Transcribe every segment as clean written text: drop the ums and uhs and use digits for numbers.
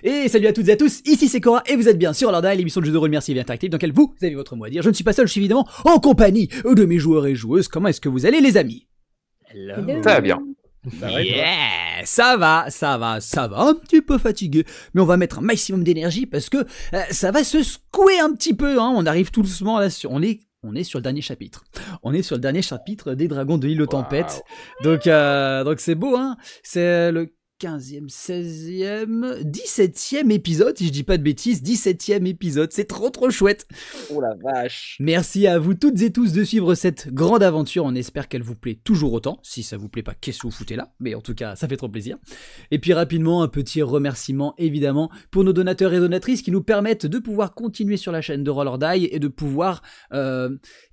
Et salut à toutes et à tous, ici c'est Cora et vous êtes bien sur Lordaï, l'émission de jeux de rôle immersif et interactif dans laquelle vous avez votre mot à dire. Je ne suis pas seul, je suis évidemment en compagnie de mes joueurs et joueuses. Comment est-ce que vous allez les amis? Hello. Ça va bien. Ça va, un petit peu fatigué, mais on va mettre un maximum d'énergie parce que ça va se secouer un petit peu, hein. On arrive tout doucement là, on est sur le dernier chapitre. On est sur le dernier chapitre des Dragons de l'île aux Tempêtes. Donc c'est beau, hein. C'est le 15e, 16e, 17e épisode, si je dis pas de bêtises, 17e épisode, c'est trop chouette. Oh la vache. Merci à vous toutes et tous de suivre cette grande aventure, on espère qu'elle vous plaît toujours autant. Si ça vous plaît pas, qu'est-ce que vous foutez là? Mais en tout cas, ça fait trop plaisir. Et puis rapidement, un petit remerciement évidemment pour nos donateurs et donatrices qui nous permettent de pouvoir continuer sur la chaîne de Roll or Die et de pouvoir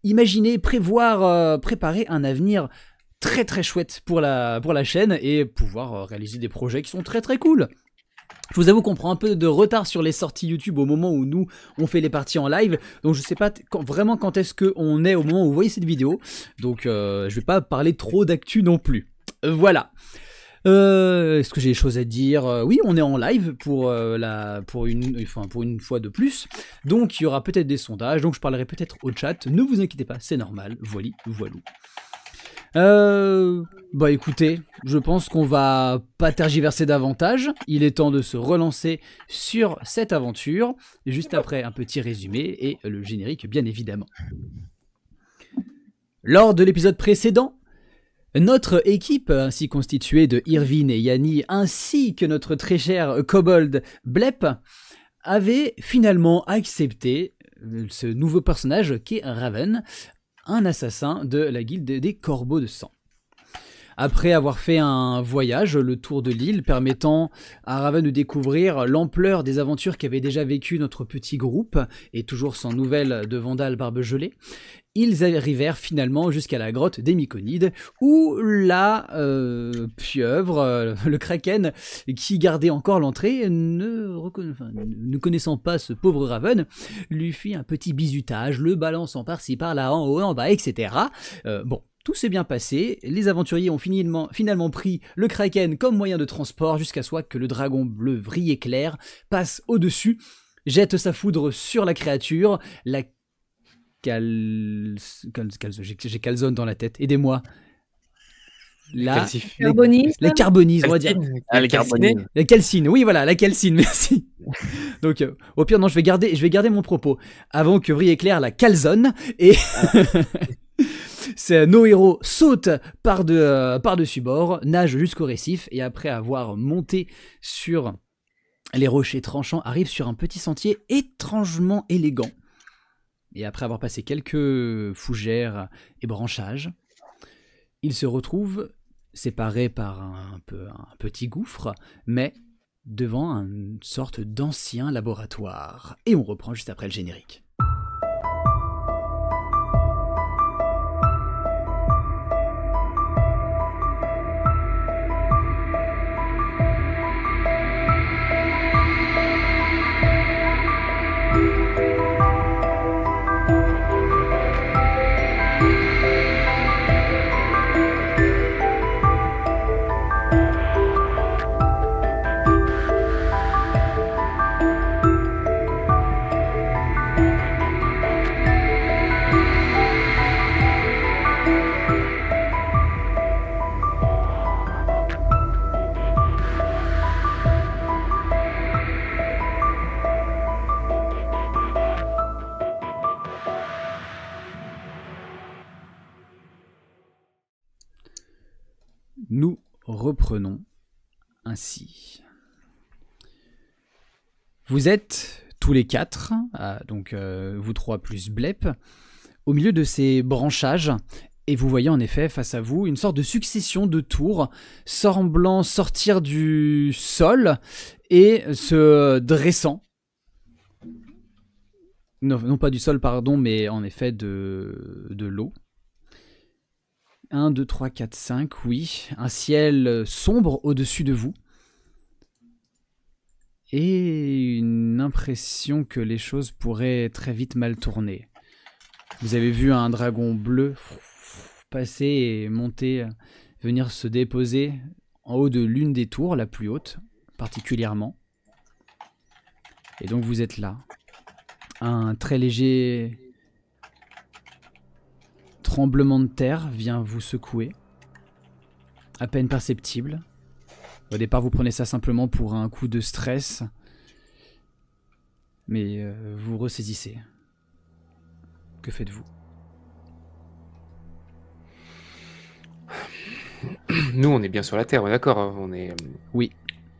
imaginer, prévoir, préparer un avenir très chouette pour la chaîne et pouvoir réaliser des projets qui sont très cool. Je vous avoue qu'on prend un peu de retard sur les sorties YouTube au moment où nous on fait les parties en live, donc je sais pas vraiment quand est-ce qu'on est au moment où vous voyez cette vidéo, donc je vais pas parler trop d'actu non plus. Voilà. Est-ce que j'ai des choses à dire? Oui, on est en live pour une fois de plus. Donc il y aura peut-être des sondages, donc je parlerai peut-être au chat. Ne vous inquiétez pas, c'est normal. Voilou. Bah écoutez, je pense qu'on va pas tergiverser davantage. Il est temps de se relancer sur cette aventure. Juste après un petit résumé et le générique bien évidemment. Lors de l'épisode précédent, notre équipe, ainsi constituée de Irvine et Yanni, ainsi que notre très cher kobold Blep, avait finalement accepté ce nouveau personnage qui est Raven, un assassin de la guilde des Corbeaux de Sang. Après avoir fait un voyage, le tour de l'île, permettant à Raven de découvrir l'ampleur des aventures qu'avait déjà vécu notre petit groupe, et toujours sans nouvelles de Vandal Barbegelée, ils arrivèrent finalement jusqu'à la grotte des Myconides, où la pieuvre, le kraken, qui gardait encore l'entrée, ne connaissant pas ce pauvre Raven, lui fit un petit bizutage, le balançant par-ci, par-là, en haut, en bas, etc. Bon. Tout s'est bien passé, les aventuriers ont finalement pris le kraken comme moyen de transport jusqu'à ce que le dragon bleu vrillé clair passe au-dessus, jette sa foudre sur la créature, la j'ai calzone dans la tête, aidez-moi. La carbonise, on va dire. La calcine, oui voilà, la calcine, merci. Donc au pire non, je vais garder mon propos avant que vrille clair la calzone et nos héros sautent par-dessus bord, nagent jusqu'au récif et après avoir monté sur les rochers tranchants, arrivent sur un petit sentier étrangement élégant. Et après avoir passé quelques fougères et branchages, ils se retrouvent séparés par un petit gouffre, mais devant une sorte d'ancien laboratoire. Et on reprend juste après le générique. Nous reprenons ainsi. Vous êtes tous les quatre, donc vous trois plus Blep, au milieu de ces branchages, et vous voyez en effet face à vous une sorte de succession de tours semblant sortir du sol et se dressant. Non pas du sol, pardon, mais en effet de l'eau. 1, 2, 3, 4, 5, oui. Un ciel sombre au-dessus de vous. Et une impression que les choses pourraient très vite mal tourner. Vous avez vu un dragon bleu passer et monter, venir se déposer en haut de l'une des tours, la plus haute, particulièrement. Et donc vous êtes là. Un très léger tremblement de terre vient vous secouer. À peine perceptible. Au départ, vous prenez ça simplement pour un coup de stress. Mais vous ressaisissez. Que faites-vous? Nous, on est bien sur la Terre, on est d'accord. On est, Oui,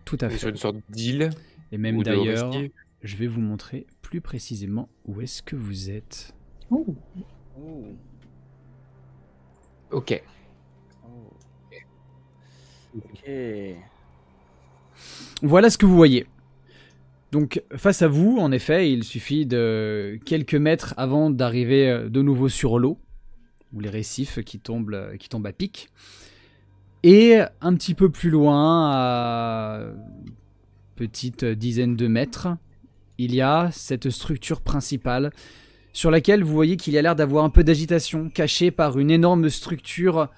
tout à on est sur fait. une sorte d'île. Et même ou de d'ailleurs, récif. je vais vous montrer plus précisément où est-ce que vous êtes. Ouh. Ok. Ok. Voilà ce que vous voyez. Donc face à vous, en effet, il suffit de quelques mètres avant d'arriver de nouveau sur l'eau, ou les récifs qui tombent à pic. Et un petit peu plus loin, à une petite dizaine de mètres, il y a cette structure principale sur laquelle vous voyez qu'il y a l'air d'avoir un peu d'agitation, cachée par une énorme structure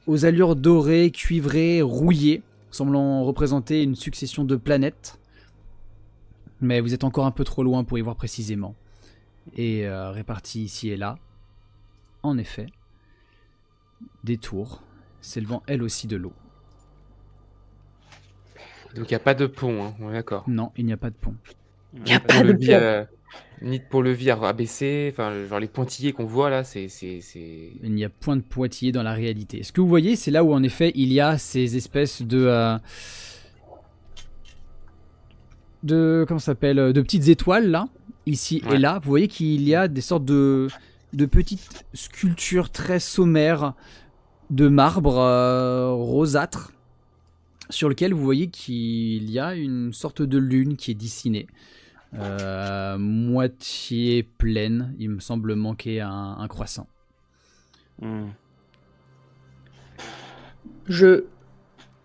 aux allures dorées, cuivrées, rouillées, semblant représenter une succession de planètes. Mais vous êtes encore un peu trop loin pour y voir précisément. Et répartis ici et là, en effet, des tours s'élevant elles aussi de l'eau. Donc il n'y a pas de pont, hein, on est d'accord. Non, il n'y a pas de pont. Il n'y a pas de pont. Ni pour le levier abaissé, enfin, genre les pointillés qu'on voit là, c'est... Il n'y a point de pointillés dans la réalité. Ce que vous voyez, c'est là où en effet il y a ces espèces de comment ça s'appelle, de petites étoiles là, ici et là. Vous voyez qu'il y a des sortes de petites sculptures très sommaires de marbre rosâtre, sur lequel vous voyez qu'il y a une sorte de lune qui est dessinée. Moitié pleine, il me semble manquer un croissant. Je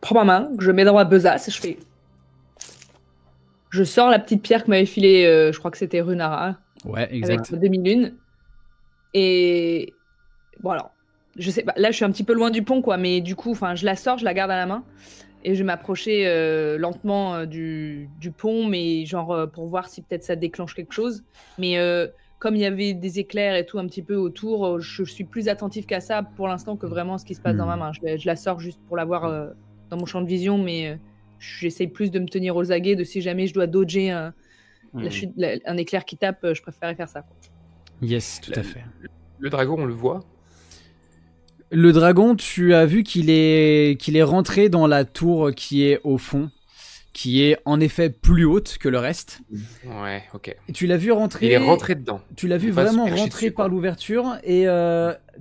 prends ma main, que je mets dans ma besace et je fais. Je sors la petite pierre que m'avait filée, je crois que c'était Runara. Ouais, exact. Avec demi-lune. Et bon, alors, je sais pas, là je suis un petit peu loin du pont, quoi, mais du coup, je la sors, je la garde à la main. Et je vais m'approcher lentement du pont, mais genre pour voir si peut-être ça déclenche quelque chose. Mais comme il y avait des éclairs et tout un petit peu autour, je suis plus attentif qu'à ça pour l'instant que vraiment ce qui se passe dans ma main. Je la sors juste pour l'avoir dans mon champ de vision, mais j'essaye plus de me tenir aux aguets, de si jamais je dois dodger un éclair qui tape, je préférerais faire ça, quoi. Yes, tout à fait. Le dragon, on le voit? Le dragon, tu as vu qu'il est rentré dans la tour qui est au fond, qui est en effet plus haute que le reste. Ouais, ok. Et tu l'as vu rentrer. Il est rentré dedans. Tu l'as vu vraiment rentrer par l'ouverture et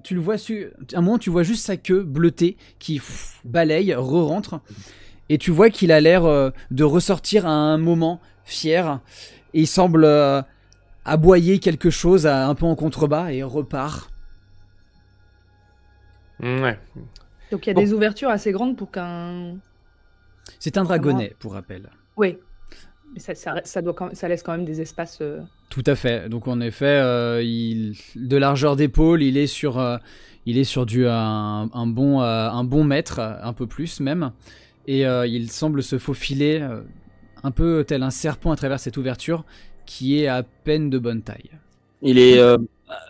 tu le vois à un moment tu vois juste sa queue bleutée qui balaye, re-rentre et tu vois qu'il a l'air de ressortir à un moment fier et il semble aboyer quelque chose un peu en contrebas et repart. Ouais. Donc il y a des ouvertures assez grandes pour qu'un... C'est un dragonnet, pour rappel. Oui, mais ça laisse quand même des espaces... Tout à fait. Donc en effet, de largeur d'épaule, il est sur un bon mètre, un peu plus même. Et il semble se faufiler un peu tel un serpent à travers cette ouverture qui est à peine de bonne taille. Il est...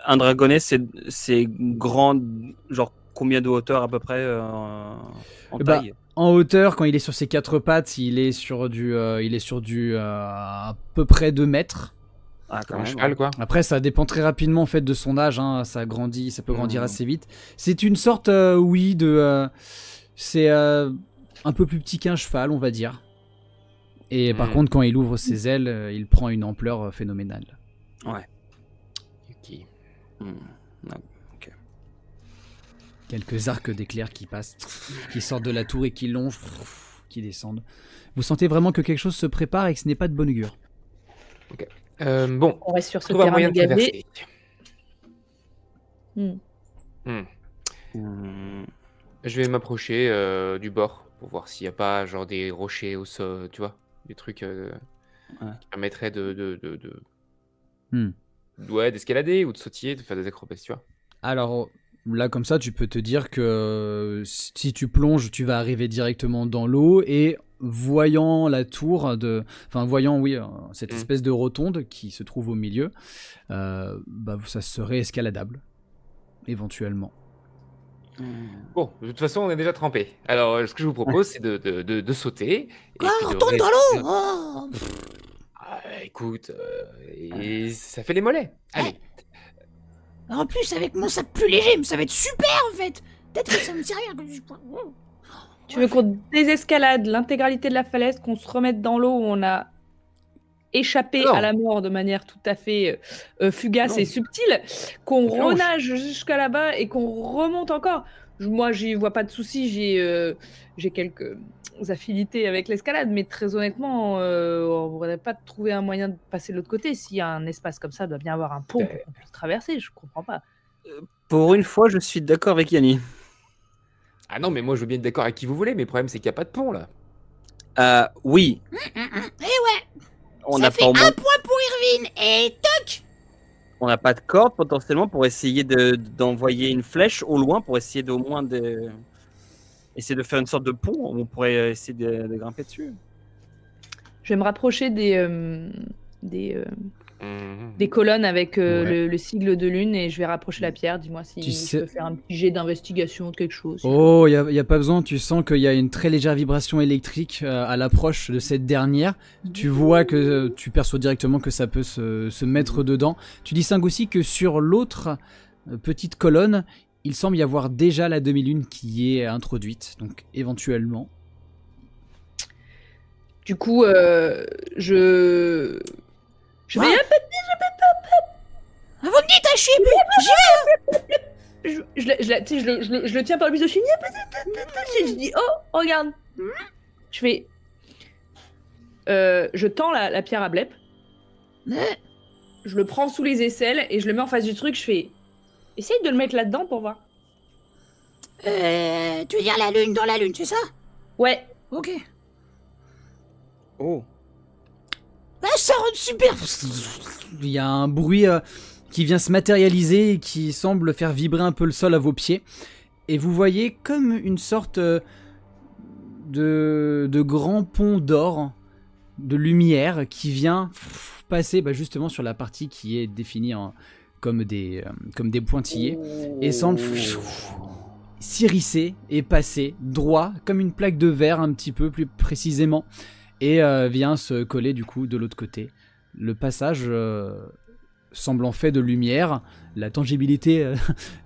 un dragonnet, c'est grand, genre... Combien de hauteur à peu près en taille? En hauteur, quand il est sur ses quatre pattes, il est sur du à peu près 2 mètres. Ah, quand Un même, cheval, quoi. Après, ça dépend très rapidement en fait de son âge. Hein. Ça peut grandir assez vite. C'est une sorte, c'est un peu plus petit qu'un cheval, on va dire. Et par contre, quand il ouvre ses ailes, il prend une ampleur phénoménale. Ouais. Ok. Quelques arcs d'éclairs qui passent, qui sortent de la tour et qui longent, qui descendent. Vous sentez vraiment que quelque chose se prépare et que ce n'est pas de bonne augure. Ok. Bon. On reste sur ce Trouve un terrain moyen de dégagé. Je vais m'approcher du bord pour voir s'il n'y a pas genre des rochers au sol, tu vois, des trucs qui permettraient d'escalader ou de sautiller, de faire des acrobaties, tu vois. Alors là, comme ça, tu peux te dire que si tu plonges, tu vas arriver directement dans l'eau et voyant la tour voyant cette Mm. espèce de rotonde qui se trouve au milieu, ça serait escaladable éventuellement. Bon, de toute façon, on est déjà trempé. Alors, ce que je vous propose, c'est de sauter. Quoi, puis de retourne dans rester- l'eau. Oh. Écoute, et ça fait les mollets. Allez. En plus, avec mon sac plus léger, mais ça va être super en fait. Peut-être que ça me sert à rien. Tu veux qu'on désescalade l'intégralité de la falaise, qu'on se remette dans l'eau où on a échappé Non. à la mort de manière tout à fait fugace Non. et subtile, qu'on Non, renage jusqu'à là-bas et qu'on remonte encore. Moi, j'y vois pas de souci, j'ai quelques affinités avec l'escalade, mais très honnêtement, on ne pourrait pas trouver un moyen de passer de l'autre côté. S'il y a un espace comme ça, il doit bien avoir un pont pour qu'on puisse traverser, je comprends pas. Pour une fois, je suis d'accord avec Yanni. Ah non, mais moi, je veux bien être d'accord avec qui vous voulez, mais le problème, c'est qu'il n'y a pas de pont, là. Oui. Et ouais, On ça n'a fait pas au moins- un point pour Irvine. Et toc. on n'a pas de corde potentiellement pour essayer d'envoyer une flèche au loin pour essayer d'au moins essayer de faire une sorte de pont où on pourrait essayer de grimper dessus. Je vais me rapprocher des colonnes avec Ouais. le sigle de lune et je vais rapprocher la pierre. Dis-moi si Tu je sais- peux faire un petit jet d'investigation de quelque chose. Oh, il y a pas besoin, tu sens qu'il y a une très légère vibration électrique à l'approche de cette dernière. Tu vois que tu perçois directement que ça peut se mettre dedans. Tu distingues aussi que sur l'autre petite colonne, il semble y avoir déjà la demi-lune qui est introduite, donc éventuellement. Du coup, je vais Vous me dites à chier. je le tiens par le biseau. Je dis oh regarde. Je fais. Je tends la pierre à Blep. Je le prends sous les aisselles et je le mets en face du truc. Je fais. Essaye de le mettre là-dedans pour voir. Tu veux dire la lune dans la lune, c'est ça? Ouais. Ok. Oh. Bah, ça rend super. Il y a un bruit qui vient se matérialiser et qui semble faire vibrer un peu le sol à vos pieds. Et vous voyez comme une sorte de grand pont d'or, de lumière, qui vient passer justement sur la partie qui est définie comme des pointillés. Et semble s'iriser et passer droit, comme une plaque de verre un petit peu plus précisément. Et vient se coller du coup de l'autre côté. Le passage semblant fait de lumière, la tangibilité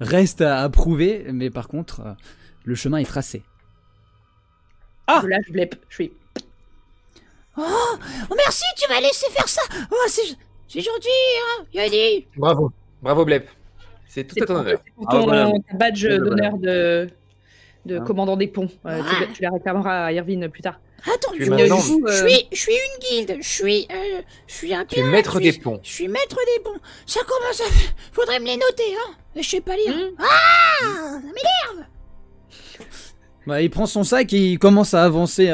reste à prouver, mais par contre, le chemin est tracé. Je lâche Blep. Je fais. Oh, merci, tu m'as laissé faire ça. Oh, c'est gentil, hein, Yanni. Bravo. Bravo, Blep. C'est tout à ton honneur. C'est pour Ah, voilà. ton badge Voilà. d'honneur de Hein. commandant des ponts. Tu la réclameras à Irvine plus tard. Attends, Tu es je maintenant- suis une guilde. Je suis un Tu es pirate. maître des ponts. Je suis maître des ponts. Ça commence à... Faudrait me les noter, hein. Je sais pas lire. Hmm. Ah, mais Il prend son sac et il commence à avancer.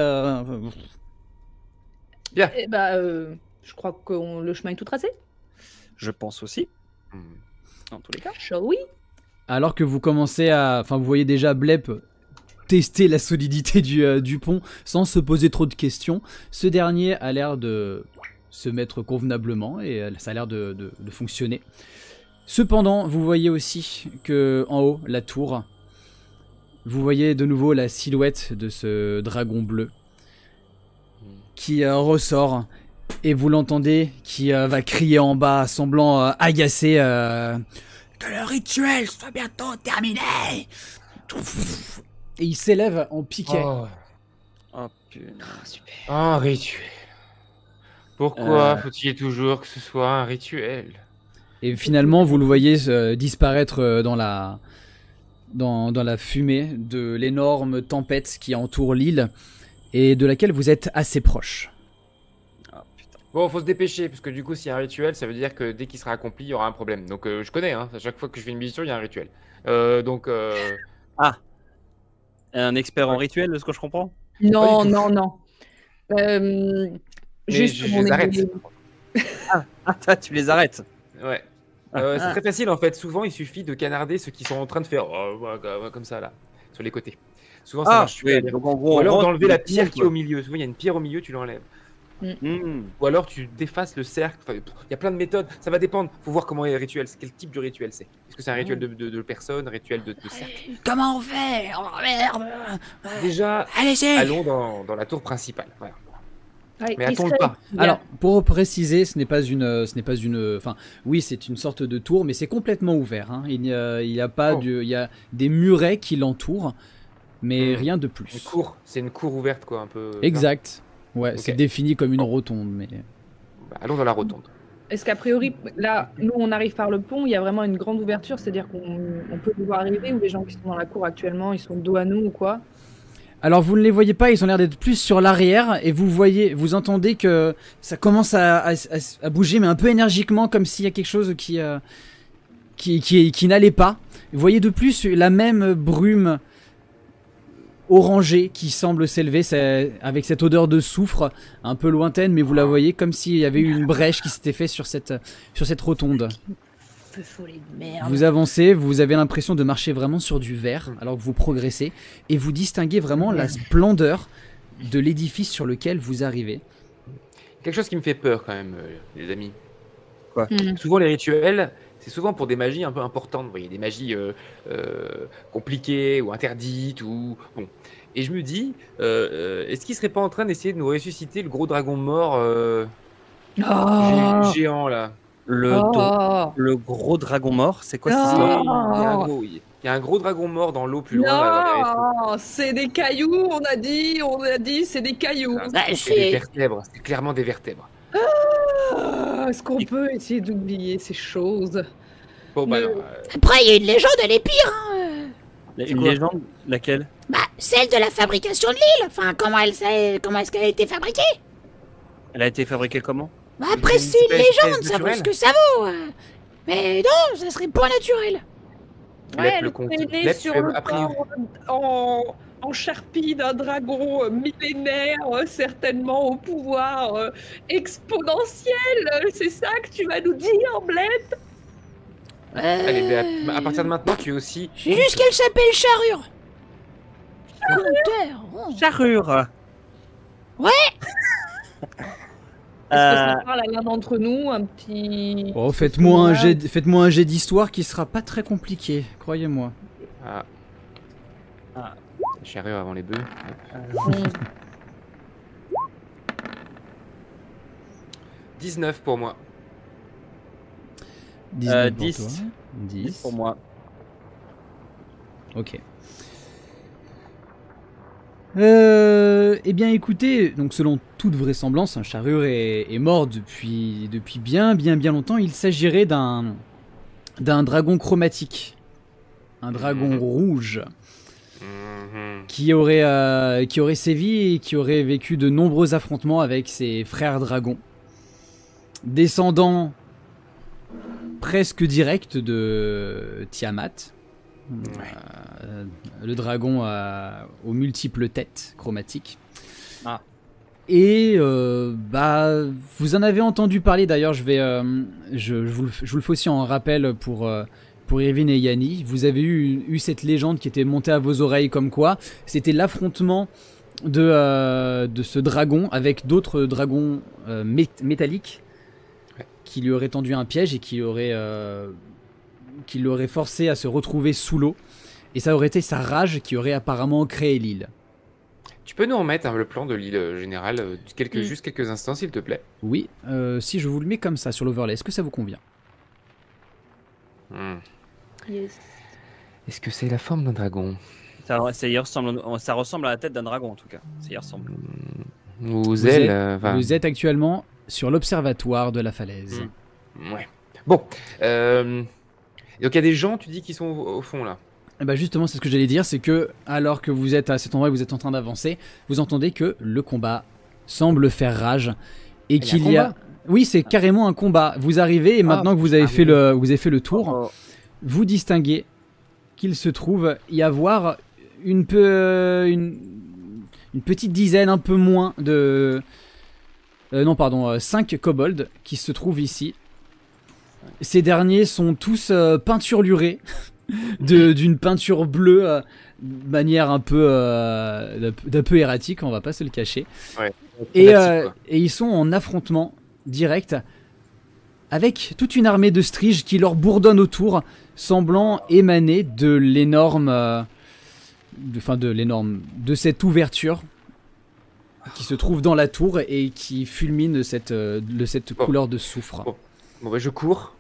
Bien. Eh bah, je crois que le chemin est tout tracé. Je pense aussi, Hmm. dans tous les cas. Shall we? Alors que vous commencez vous voyez déjà Blep tester la solidité du pont sans se poser trop de questions. Ce dernier a l'air de se mettre convenablement et ça a l'air de fonctionner. Cependant, vous voyez aussi que en haut, la tour, vous voyez de nouveau la silhouette de ce dragon bleu qui ressort et vous l'entendez qui va crier en bas, semblant agacé. que le rituel soit bientôt terminé. Et il s'élève en piquet. Oh, Oh putain. Super. un rituel. Pourquoi faut-il toujours que ce soit un rituel? Et finalement, vous le voyez disparaître dans la fumée de l'énorme tempête qui entoure l'île et de laquelle vous êtes assez proche. Ah putain. Bon, faut se dépêcher, parce que du coup, s'il y a un rituel, ça veut dire que dès qu'il sera accompli, il y aura un problème. Donc, je connais, hein, à chaque fois que je fais une mission, il y a un rituel. Donc, Un expert en rituel, de ce que je comprends. Non, du tout. non, non. Juste je mon les arrête. ego. Ah, tu les arrêtes. Ouais. C'est très facile en fait. Souvent, il suffit de canarder ceux qui sont en train de faire comme ça là, sur les côtés. Souvent, ça marche super bien. Donc en gros, Ou alors on rentre d'enlever la dans le pierre monde, qui est au milieu. Souvent, il y a une pierre au milieu, tu l'enlèves. Ou alors tu défaces le cercle. Enfin, il y a plein de méthodes. Ça va dépendre. Faut voir comment est le rituel. Quel type de rituel c'est. Est-ce que c'est un rituel de personne, un rituel de cercle? Comment on fait? Oh merde. Déjà, Allez-y. allons dans la tour principale. Voilà. Ouais, Mais qui attends serait- pas. Alors, pour préciser, ce n'est pas une, enfin, oui, c'est une sorte de tour, mais c'est complètement ouvert. Hein. Il y a pas il y a des murets qui l'entourent, mais rien de plus. C'est une cour ouverte, quoi, un peu. Exact. Ouais, Ok. c'est défini comme une rotonde, mais. Bah, allons dans la rotonde. Est-ce qu'a priori, là, nous, on arrive par le pont, il y a vraiment une grande ouverture, c'est-à-dire qu'on peut nous voir arriver, ou les gens qui sont dans la cour actuellement, ils sont dos à nous ou quoi? Alors vous ne les voyez pas, ils ont l'air d'être plus sur l'arrière, et vous entendez que ça commence à bouger, mais un peu énergiquement, comme s'il y a quelque chose qui n'allait pas. Vous voyez de plus la même brume orangée qui semble s'élever, avec cette odeur de soufre un peu lointaine, mais vous la voyez comme s'il y avait eu une brèche qui s'était faite sur cette rotonde. Feu follet de merde. Vous avancez, vous avez l'impression de marcher vraiment sur du verre alors que vous progressez, et vous distinguez vraiment la splendeur de l'édifice sur lequel vous arrivez. Quelque chose qui me fait peur, quand même, les amis. Quoi? Souvent, les rituels, c'est souvent pour des magies un peu importantes. Vous voyez, des magies compliquées ou interdites. Bon. Et je me dis, est-ce qu'il serait pas en train d'essayer de nous ressusciter le gros dragon mort géant, là? Le gros dragon mort, c'est quoi cette histoire? Il y a un gros dragon mort dans l'eau plus loin. Là, Non, c'est des cailloux, on a dit, c'est des cailloux. c'est des vertèbres, c'est clairement des vertèbres. Est-ce qu'on peut essayer d'oublier ces choses? Bon, bah, alors, Après, il y a une légende, elle est pire. Hein. Une légende? Laquelle? Bah, celle de la fabrication de l'île. Enfin, comment est-ce qu'elle a été fabriquée? Elle a été fabriquée comment? Bah, après, c'est une légende, ça vaut ce que ça vaut. Mais non, ça serait pas naturel. Blep, Ouais, le elle comte. est née Blep, sur tu le as appris. corps en charpie d'un dragon millénaire, certainement au pouvoir exponentiel. C'est ça que tu vas nous dire, Blep? Allez, Blep, à partir de maintenant, tu es aussi. C'est juste qu'elle s'appelle Charrure. Compteur. Oh. Charrure. Ouais. Est-ce que ça parle à l'un d'entre nous, un petit... Oh, faites-moi un jet d'histoire qui sera pas très compliqué, croyez-moi. Charrure avant les bœufs. 19 pour moi. 19 pour 10. toi. 10 pour moi. Ok. Eh bien écoutez, donc selon toute vraisemblance, un Charrure est mort depuis bien longtemps. Il s'agirait d'un dragon chromatique. Un dragon rouge. Qui aurait sévi et qui aurait vécu de nombreux affrontements avec ses frères dragons. Descendant presque direct de Tiamat. Le dragon aux multiples têtes chromatiques. Et vous en avez entendu parler d'ailleurs. Je vous le fais aussi en rappel pour Irvine et Yanni. Vous avez eu cette légende qui était montée à vos oreilles comme quoi c'était l'affrontement de ce dragon avec d'autres dragons métalliques qui lui auraient tendu un piège et qui l'aurait forcé à se retrouver sous l'eau. Et ça aurait été sa rage qui aurait apparemment créé l'île. Tu peux nous remettre le plan de l'île générale, juste quelques instants, s'il te plaît? Oui, si je vous le mets comme ça sur l'overlay, est-ce que ça vous convient? Yes. Est-ce que c'est la forme d'un dragon? Ça ressemble à la tête d'un dragon en tout cas. Ça y ressemble. Vous êtes actuellement sur l'observatoire de la falaise. Ouais. Bon. Donc il y a des gens, tu dis, qui sont au fond là. Et bah justement, c'est ce que j'allais dire, c'est que alors que vous êtes à cet endroit et vous êtes en train d'avancer, vous entendez que le combat semble faire rage et qu'il y a... Oui, c'est carrément un combat. Vous arrivez et maintenant que vous avez fait le tour, vous distinguez qu'il se trouve y avoir une petite dizaine, un peu moins de... 5 kobolds qui se trouvent ici. Ces derniers sont tous peinturlurés. d'une peinture bleue de manière un peu erratique, on va pas se le cacher. Ouais. Et ils sont en affrontement direct avec toute une armée de striges qui leur bourdonne autour, semblant émaner de l'énorme, de cette ouverture qui se trouve dans la tour et qui fulmine cette couleur de soufre. Bon bah je cours.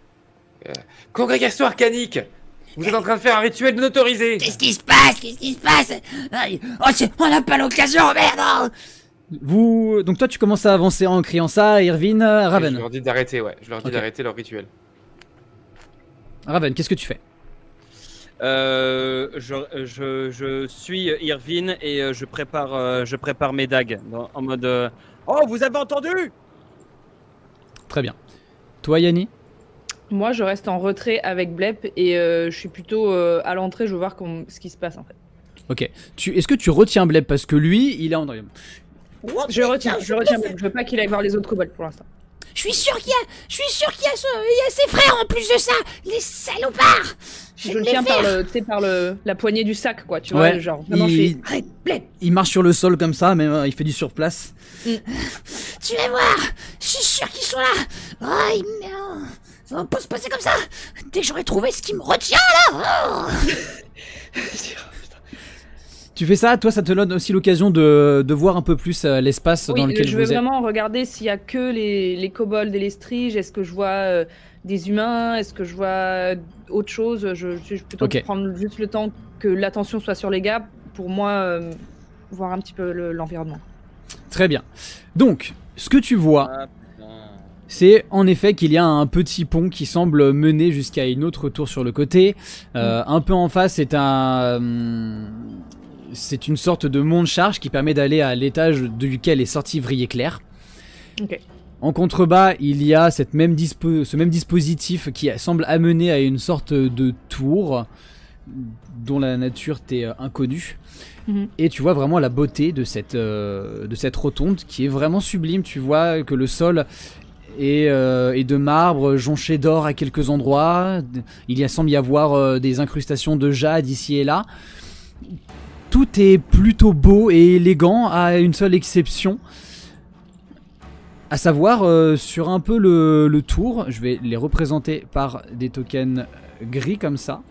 Congrégation arcanique, vous êtes en train de faire un rituel non autorisé. Qu'est-ce qui se passe? On n'a pas l'occasion, merde! Donc toi tu commences à avancer en criant ça, Irvine, Raven. Je leur dis d'arrêter, ouais. Je leur dis d'arrêter leur rituel. Raven, qu'est-ce que tu fais? Je suis Irvine et je prépare mes dagues en mode oh, vous avez entendu? Très bien. Toi, Yanni? Moi, je reste en retrait avec Blep et je suis plutôt à l'entrée, je veux voir ce qui se passe en fait. Ok. Est-ce que tu retiens Blep parce que lui, il est en... Je retiens Blep, je veux pas qu'il aille voir les autres kobolds pour l'instant. Je suis sûr qu'il y a ses frères en plus de ça, les salopards. Je le tiens par la poignée du sac, quoi, tu ouais, vois, genre vraiment il marche sur le sol comme ça, mais il fait du surplace. Tu vas voir, je suis sûr qu'ils sont là. Oh, ça va pas se passer comme ça. Dès que j'aurai trouvé ce qui me retient là. Tu fais ça, toi ça te donne aussi l'occasion de voir un peu plus l'espace dans lequel je vous veux êtes. vraiment regarder s'il y a que les kobolds et les striges. Est-ce que je vois des humains? Est-ce que je vois autre chose? Je vais plutôt prendre juste le temps que l'attention soit sur les gars pour moi voir un petit peu l'environnement. Très bien. Donc, ce que tu vois, c'est en effet qu'il y a un petit pont qui semble mener jusqu'à une autre tour sur le côté. Un peu en face, c'est une sorte de mont de charge qui permet d'aller à l'étage duquel est sorti Vrillé Clair. Ok. En contrebas, il y a ce même dispositif qui semble amener à une sorte de tour dont la nature t'est inconnue. Et tu vois vraiment la beauté de cette rotonde qui est vraiment sublime. Tu vois que le sol est de marbre jonché d'or à quelques endroits. Il semble y avoir des incrustations de jade ici et là. Tout est plutôt beau et élégant, à une seule exception. À savoir, sur un peu le tour, je vais les représenter par des tokens gris comme ça.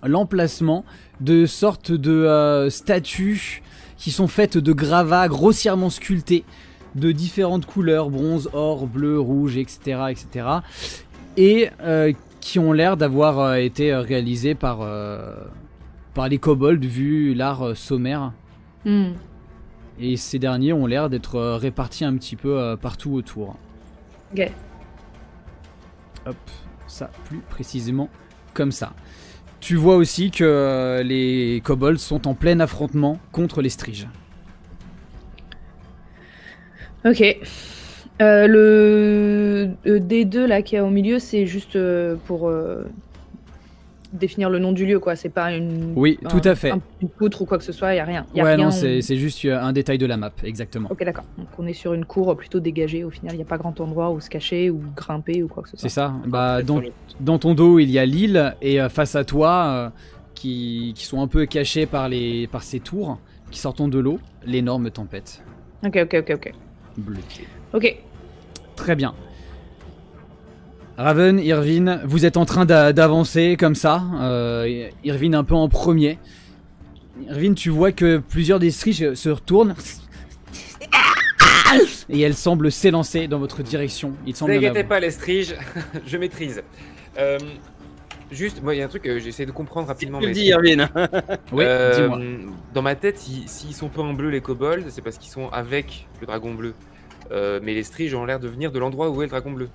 L'emplacement de sortes de statues qui sont faites de gravats grossièrement sculptés de différentes couleurs, bronze, or, bleu, rouge, etc. etc. et qui ont l'air d'avoir été réalisés par les kobolds vu l'art sommaire. Et ces derniers ont l'air d'être répartis un petit peu partout autour. Ok. Hop, ça plus précisément comme ça. Tu vois aussi que les kobolds sont en plein affrontement contre les striges. Ok. Le D2 là qui est au milieu, c'est juste pour définir le nom du lieu, quoi. C'est pas une. Oui, tout à fait. Une poutre ou quoi que ce soit, il y a rien. Non, c'est juste un détail de la map, exactement. Ok, d'accord. Donc on est sur une cour plutôt dégagée. Au final, il n'y a pas grand endroit où se cacher ou grimper ou quoi que ce soit. C'est ça. Bah, dans ton dos, il y a l'île et face à toi, qui sont un peu cachés par ces tours qui sortent de l'eau, l'énorme tempête. Ok. Bleu. Ok. Très bien. Raven, Irvine, vous êtes en train d'avancer comme ça. Irvine un peu en premier. Irvine, tu vois que plusieurs des striges se retournent. Et elles semblent s'élancer dans votre direction. Ne t'inquiétez pas les striges, je maîtrise. Juste, moi il y a un truc que j'essaie de comprendre rapidement. Tu le dis Irvine. Oui, dis-moi. Dans ma tête, s'ils sont pas en bleu les kobolds, c'est parce qu'ils sont avec le dragon bleu. Mais les striges ont l'air de venir de l'endroit où est le dragon bleu.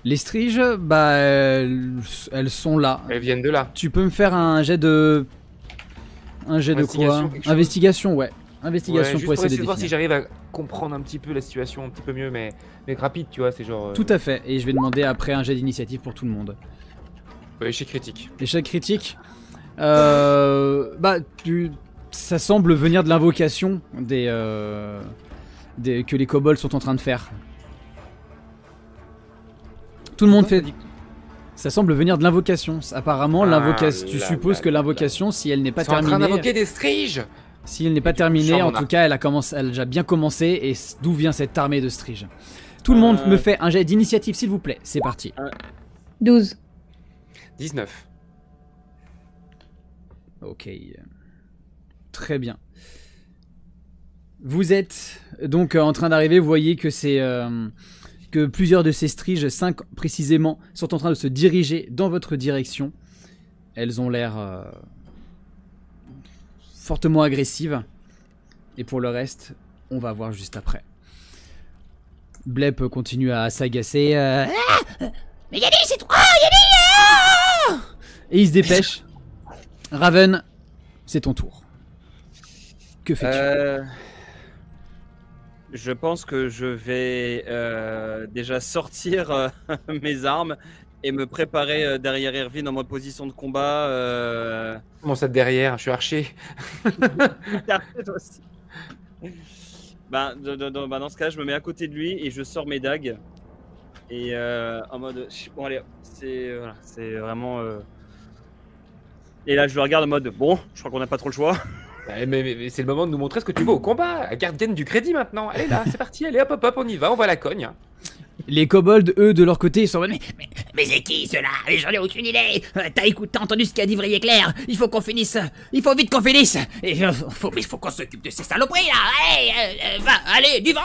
Les striges, bah, elles sont là. Elles viennent de là. Tu peux me faire un jet de... Un jet de quoi? Investigation, ouais. Investigation pour essayer de voir si j'arrive à comprendre un petit peu la situation un petit peu mieux, mais rapide, tu vois, c'est genre... Tout à fait, et je vais demander après un jet d'initiative pour tout le monde. Échec critique. Échec critique bah, ça semble venir de l'invocation que les kobolds sont en train de faire. Tout le monde fait... Ça semble venir de l'invocation. Apparemment, l'invocation. Tu supposes que l'invocation, si elle n'est pas Ils sont en train terminée, d'invoquer des striges. si elle n'est pas terminée, en tout cas, elle a déjà bien commencé. Et d'où vient cette armée de striges? Tout le monde me fait un jet d'initiative, s'il vous plaît. C'est parti. 12. 19. Ok. Très bien. Vous êtes donc en train d'arriver. Vous voyez que que plusieurs de ces striges, 5 précisément, sont en train de se diriger dans votre direction. Elles ont l'air fortement agressives. Et pour le reste, on va voir juste après. Blep continue à s'agacer. Mais Yanni, c'est toi, Yanni! Et il se dépêche. Raven, c'est ton tour. Que fais-tu? Je pense que je vais déjà sortir mes armes et me préparer derrière Irvine en mode position de combat. Comment ça derrière? Je suis archer. Toi aussi. Dans ce cas, je me mets à côté de lui et je sors mes dagues. Et en mode. Bon, allez, c'est vraiment. Et là, je le regarde en mode. Bon, je crois qu'on n'a pas trop le choix. Mais c'est le moment de nous montrer ce que tu veux au combat. Gardienne du crédit maintenant. Allez là, c'est parti. Allez hop, on y va. On va à la cogne. Les kobolds, eux, de leur côté, ils sont en mode, Mais c'est qui ceux-là? J'en ai aucune idée. T'as entendu ce qu'a dit Vrier-Clair? Il faut qu'on finisse. Il faut vite qu'on finisse. Et faut qu'on s'occupe de ces saloperies là. Allez, du vent.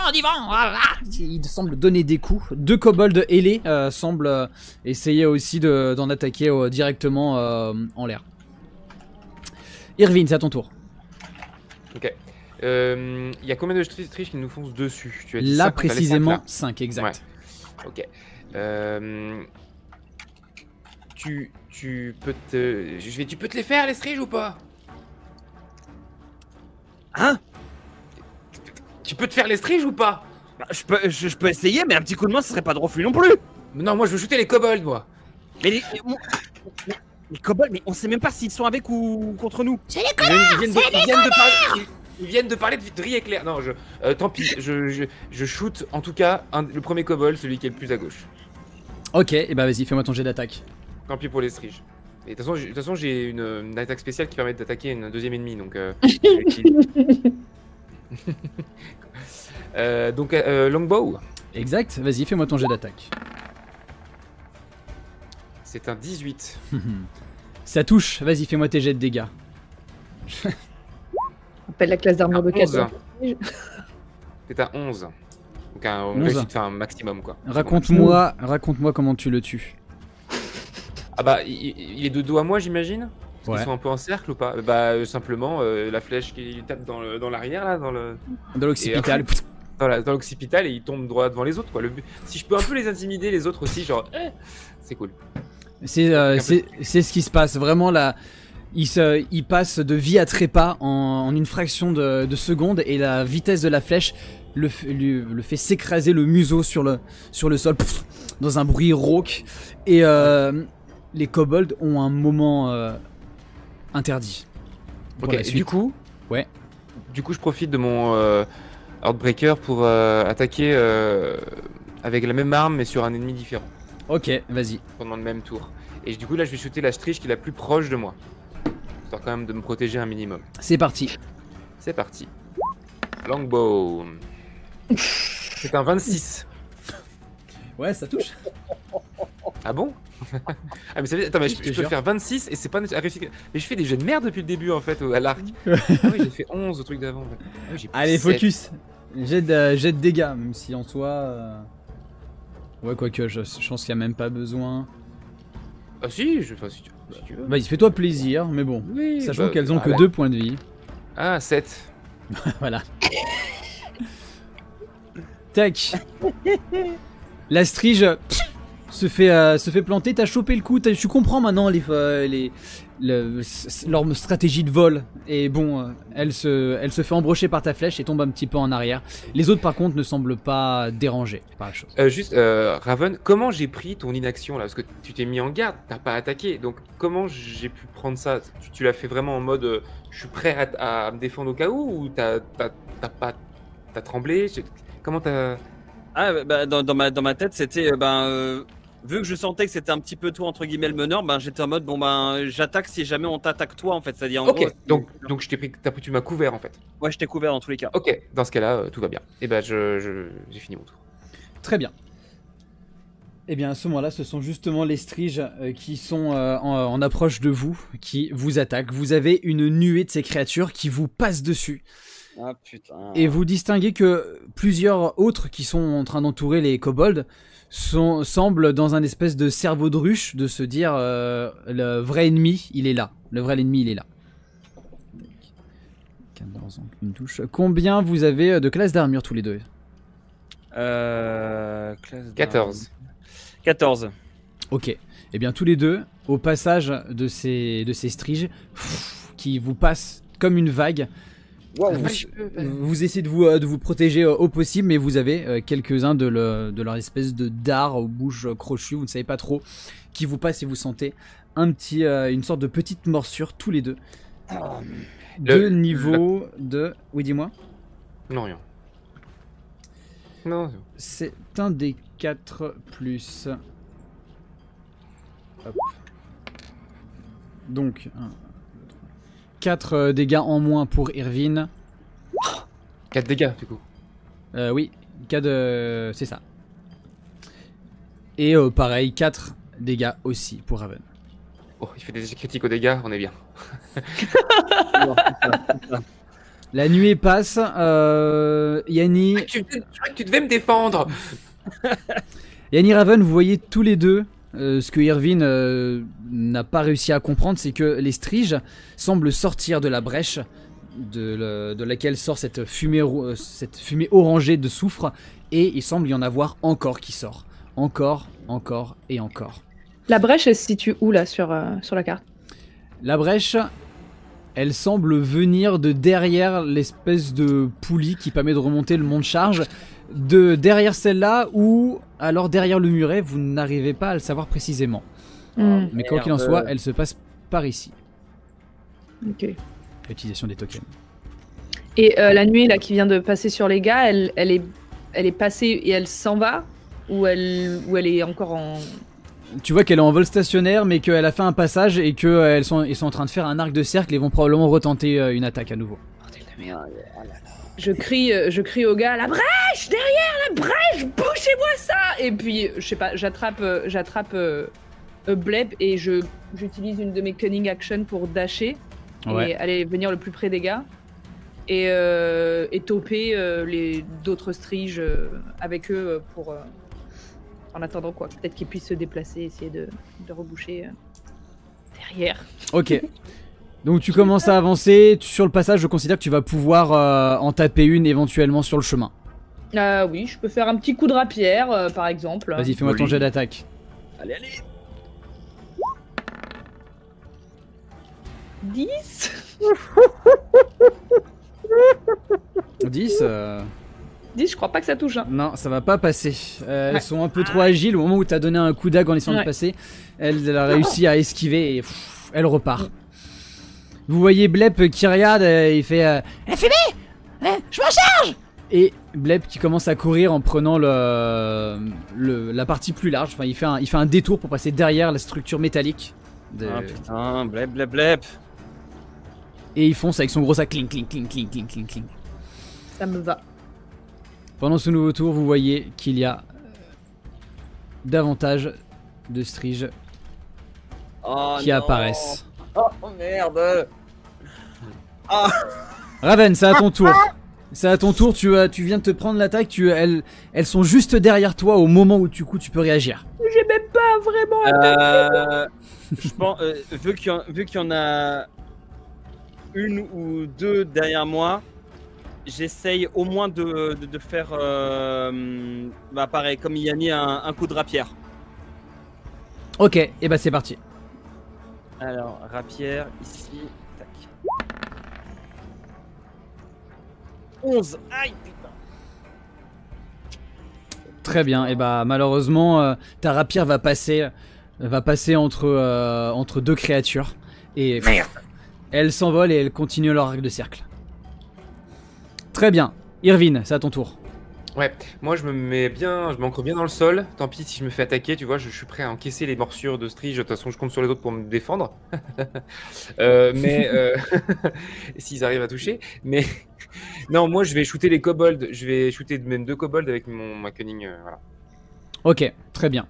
Ils semblent donner des coups. 2 kobolds ailés semblent essayer aussi d'en attaquer directement en l'air. Irvine, c'est à ton tour. Ok. Il y a combien de striges qui nous foncent dessus? Tu as dit Là, 5, précisément, 5, exact. Ouais. Ok. Tu peux te les faire, les striges, ou pas? Hein? Tu peux te faire les striges ou pas? Je peux essayer, mais un petit coup de main, ce serait pas de refus non plus. Non, moi je veux shooter les kobolds, moi. Mais les kobolds, mais on sait même pas s'ils sont avec ou contre nous. C'est les connards. Ils viennent de parler de Vrier-Clair. Non, tant pis, je shoot en tout cas le premier kobold, celui qui est le plus à gauche. Ok, et bah vas-y, fais-moi ton jet d'attaque. Tant pis pour les striges. Et de toute façon, j'ai une attaque spéciale qui permet d'attaquer une deuxième ennemie, donc longbow. Exact, vas-y, fais-moi ton jet d'attaque. C'est un 18. Ça touche, vas-y, fais-moi tes jets de dégâts. On appelle la classe d'armure de 4. C'est un 11. Donc on 11. réussit de faire un maximum, quoi. Raconte-moi comment tu le tues. Ah bah, il est de dos à moi, j'imagine. Ouais. Ils sont un peu en cercle ou pas? Bah, simplement, la flèche qui lui tape dans l'arrière, là, dans l'occipital. Dans l'occipital, et il tombe droit devant les autres, quoi. Si je peux un peu les intimider, les autres aussi, genre, c'est cool. C'est ce qui se passe, vraiment là. Il passe de vie à trépas en une fraction de seconde, et la vitesse de la flèche le fait s'écraser le museau sur le sol, dans un bruit rauque. Et les kobolds ont un moment interdit. Ok, du coup, je profite de mon Heartbreaker pour attaquer avec la même arme mais sur un ennemi différent. Ok, vas-y. Pendant le même tour. Et du coup là je vais shooter la strige qui est la plus proche de moi. Histoire quand même de me protéger un minimum. C'est parti. C'est parti. Longbow. C'est un 26. Ouais, ça touche. Ah bon? Ah mais ça veut... Attends, mais je peux faire 26 et c'est pas... Mais je fais des jeux de merde depuis le début en fait à l'arc. Ah oui, j'ai fait 11 au truc d'avant. En fait. Allez, 7. Focus. Jet de dégâts, même si en soi... Ouais, quoique, je pense qu'il n'y a même pas besoin. Ah si, si tu veux. Vas-y, fais-toi plaisir, mais bon. Oui, sachant qu'elles ont que 2 points de vie. Ah, 7. Voilà. Tac. La strige se fait planter. T'as chopé le coup. Tu comprends maintenant leur stratégie de vol. Et bon, elle se fait embrocher par ta flèche et tombe un petit peu en arrière. Les autres, par contre, ne semblent pas dérangés par la chose. Juste, Raven, comment j'ai pris ton inaction là? Parce que tu t'es mis en garde, t'as pas attaqué. Donc, comment j'ai pu prendre ça? Tu l'as fait vraiment en mode je suis prêt à me défendre au cas où? Ou t'as tremblé? Comment t'as... Ah, bah, dans ma tête, c'était vu que je sentais que c'était un petit peu toi entre guillemets le meneur, ben j'étais en mode bon ben j'attaque si jamais on t'attaque toi en fait, c'est-à-dire en Ok, gros, donc tu m'as couvert en fait. ouais je t'ai couvert dans tous les cas. Ok, dans ce cas-là, tout va bien. Et ben j'ai fini mon tour. Très bien. Eh bien, à ce moment-là, ce sont justement les striges qui sont en approche de vous, qui vous attaquent. Vous avez une nuée de ces créatures qui vous passent dessus. Ah putain. Et vous distinguez que plusieurs autres qui sont en train d'entourer les kobolds semblent dans un espèce de cerveau de ruche de se dire le vrai ennemi, il est là. Le vrai ennemi, il est là. 14 ans, une touche. Combien vous avez de classes d'armure tous les deux? Classe 14. 14. Ok. Eh bien, tous les deux, au passage de ces striges, qui vous passent comme une vague, vous essayez de vous protéger au possible, mais vous avez quelques-uns de leur espèce de dard aux bouches crochues, vous ne savez pas trop, qui vous passent et vous sentez une sorte de petite morsure tous les deux. De niveau de... Oui, dis-moi. Non, rien. Non. C'est un des 4 plus... Hop. Donc, 4 dégâts en moins pour Irvine. 4 dégâts du coup. Oui, 4 c'est ça. Et pareil, 4 dégâts aussi pour Raven. Oh, il fait des critiques aux dégâts, on est bien. La nuée passe, Yanni... Je crois que tu devais me défendre. Yanni, Raven, vous voyez tous les deux ce que Irvine n'a pas réussi à comprendre, c'est que les striges semblent sortir de la brèche de laquelle sort cette fumée orangée de soufre, et il semble y en avoir encore qui sort. Encore et encore. La brèche, elle se situe où là sur la carte? La brèche, elle semble venir de derrière l'espèce de poulie qui permet de remonter le mont de charge, de derrière celle-là, ou alors derrière le muret, vous n'arrivez pas à le savoir précisément. Mais quoi qu'il en soit, elle se passe par ici. Ok. L'utilisation des tokens. Et la nuée là qui vient de passer sur les gars, elle est passée et elle s'en va, ou elle est encore en... Tu vois qu'elle est en vol stationnaire, mais qu'elle a fait un passage et qu'ils sont en train de faire un arc de cercle et vont probablement retenter une attaque à nouveau. Bordel de merde. Je crie au gars, la brèche, derrière la brèche, bouchez-moi ça. Et puis, je sais pas, j'attrape Bleb et j'utilise une de mes cunning actions pour dasher et aller venir le plus près des gars et toper les d'autres striges avec eux pour en attendant quoi, peut-être qu'ils puissent se déplacer, essayer de reboucher derrière. Ok. Donc tu commences à avancer, sur le passage je considère que tu vas pouvoir en taper une éventuellement sur le chemin. Oui, je peux faire un petit coup de rapière par exemple. Vas-y, fais-moi ton jet d'attaque. Allez 10 10 10, je crois pas que ça touche. Hein. Non, ça va pas passer. Elles sont un peu trop agiles. Au moment où t'as donné un coup d'ag en essayant de passer, elle a réussi à esquiver et elle repart. Vous voyez Blep qui regarde, il fait La fumée je m'en charge. Et Blep qui commence à courir en prenant la partie plus large. Enfin, il fait un détour pour passer derrière la structure métallique. Ah putain, blep. Et il fonce avec son gros sac cling cling cling cling cling cling cling. Ça me va. Pendant ce nouveau tour, vous voyez qu'il y a davantage de striges qui apparaissent. Oh merde. Raven, c'est à ton tour. C'est à ton tour, tu viens de te prendre l'attaque, elles sont juste derrière toi au moment où tu peux réagir. J'ai même pas vraiment je pense, vu qu'il y en a une ou deux derrière moi, j'essaye au moins de faire pareil, comme Yanni, un coup de rapière. Ok, et bah c'est parti. Alors, rapière, ici, tac. 11, aïe putain. Très bien, et bah malheureusement, ta rapière va passer entre deux créatures. Et elles s'envolent et elles continuent leur arc de cercle. Très bien, Irvine, c'est à ton tour. Ouais, moi je m'ancre bien dans le sol. Tant pis si je me fais attaquer, tu vois, je suis prêt à encaisser les morsures de Strige. De toute façon, je compte sur les autres pour me défendre. Mais s'ils arrivent à toucher. Mais non, moi je vais shooter les kobolds. Je vais shooter même 2 kobolds avec ma cunning. Voilà. Ok, très bien.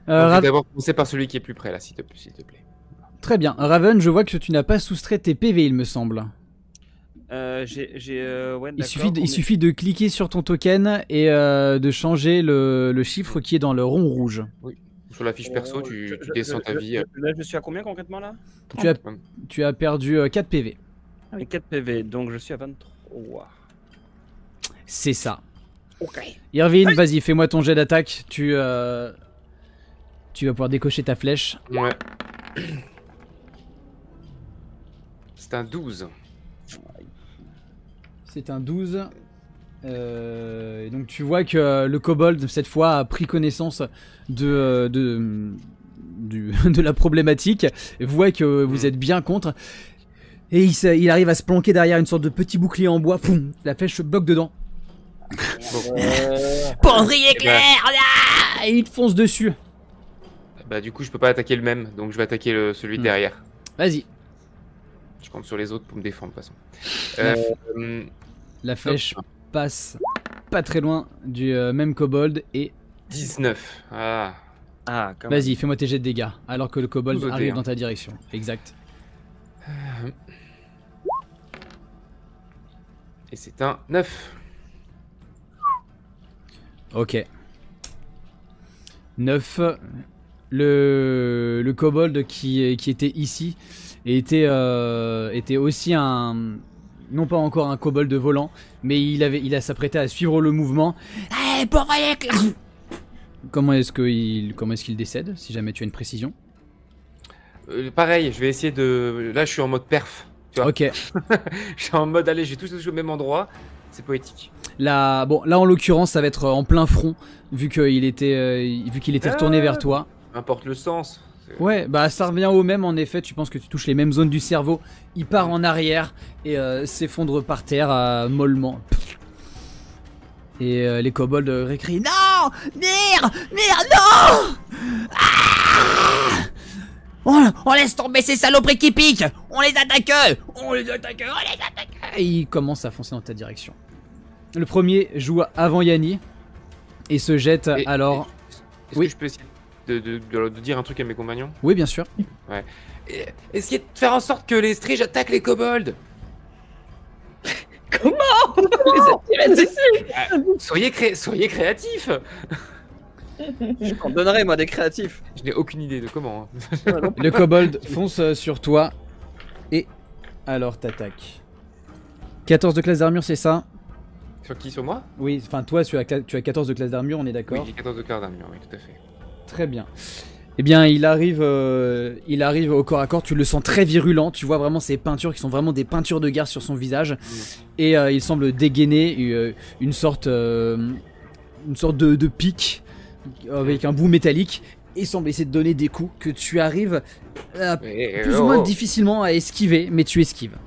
Je vais d'abord commencer par celui qui est plus près là, s'il te plaît. Très bien. Raven, je vois que tu n'as pas soustrait tes PV, il me semble. Ouais, Il suffit de cliquer sur ton token et de changer le chiffre qui est dans le rond rouge. Oui. Sur la fiche perso, tu descends ta vie. Là, je suis à combien concrètement là? Tu as perdu 4 PV. Et 4 PV, donc je suis à 23. C'est ça. Ok. Irvine, vas-y, fais-moi ton jet d'attaque. Tu vas pouvoir décocher ta flèche. Ouais. C'est un 12. C'est un 12. Et donc tu vois que le kobold, cette fois, a pris connaissance de la problématique, voit que vous êtes bien contre, et il arrive à se planquer derrière une sorte de petit bouclier en bois. Poum, la flèche se bloque dedans. Penderie éclair là. Et il te fonce dessus. Bah du coup je peux pas attaquer le même, donc je vais attaquer celui de derrière. Vas-y. Je compte sur les autres pour me défendre de toute façon. La flèche passe pas très loin du même kobold et... 19. Ah. Vas-y, fais-moi tes jets de dégâts, alors que le kobold arrive dans ta direction. Exact. Et c'est un 9. Ok. 9. Le kobold qui était ici était aussi un... Non pas encore un kobold volant, mais il s'apprêté à suivre le mouvement. Eh, penderie éclair. Comment est-ce qu'il décède, si jamais tu as une précision? Pareil, je vais essayer de... Là je suis en mode perf. Tu vois. Ok. Je suis en mode, allez, j'ai tous touché au même endroit. C'est poétique. Là en l'occurrence, ça va être en plein front, vu qu'il était retourné vers toi. Importe le sens. Ouais, bah ça revient au même en effet, tu penses que tu touches les mêmes zones du cerveau, il part en arrière et s'effondre par terre mollement. Et les kobolds récrient Non, Mire, non. On laisse tomber ces saloperies qui piquent. On les attaque. Et il commence à foncer dans ta direction. Le premier joue avant Yanni et se jette alors... Est-ce que je peux essayer de dire un truc à mes compagnons? Oui, bien sûr. Ouais. Essayez de faire en sorte que les Strige attaquent les kobolds. Comment les attirer dessus? Soyez créatifs. Je t'en donnerai moi des créatifs. Je n'ai aucune idée de comment. Le kobold fonce sur toi et alors t'attaques. 14 de classe d'armure, c'est ça? Sur qui? Sur moi? Oui, enfin toi tu as 14 de classe d'armure, on est d'accord? Oui, j'ai 14 de classe d'armure, oui, tout à fait. Très bien. Eh bien, il arrive au corps à corps, tu le sens très virulent, tu vois vraiment ces peintures qui sont vraiment des peintures de guerre sur son visage. Et il semble dégainer une sorte de pic avec un bout métallique et semble essayer de donner des coups que tu arrives plus ou moins difficilement à esquiver, mais tu esquives.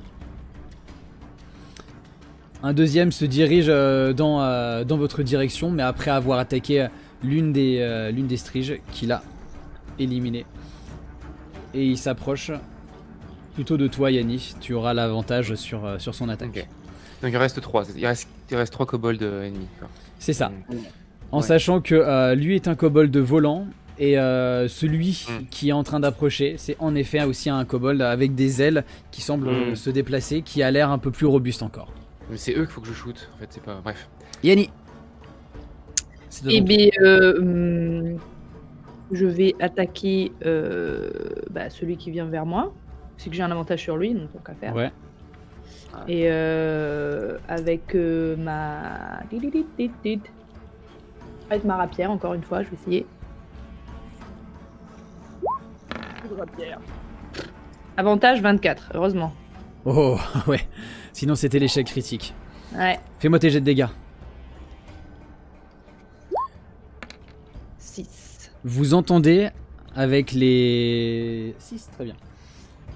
Un deuxième se dirige dans votre direction, mais après avoir attaqué l'une des Strige qu'il a éliminé. Et il s'approche plutôt de toi, Yanni. Tu auras l'avantage sur son attaque. Okay. Donc il reste 3. Il reste 3 kobolds ennemis. C'est ça. En sachant que lui est un kobold volant. Et celui qui est en train d'approcher, c'est en effet aussi un kobold avec des ailes qui semblent se déplacer, qui a l'air un peu plus robuste encore. Mais c'est eux qu'il faut que je shoot. En fait, c'est pas... Bref. Yanni. Eh bien, je vais attaquer celui qui vient vers moi. C'est que j'ai un avantage sur lui, donc tant qu'à faire. Ouais. Et avec avec ma rapière, encore une fois, je vais essayer. Avantage 24, heureusement. Oh, ouais. Sinon, c'était l'échec critique. Ouais. Fais-moi tes jets de dégâts. 6. Vous entendez avec les... 6, très bien.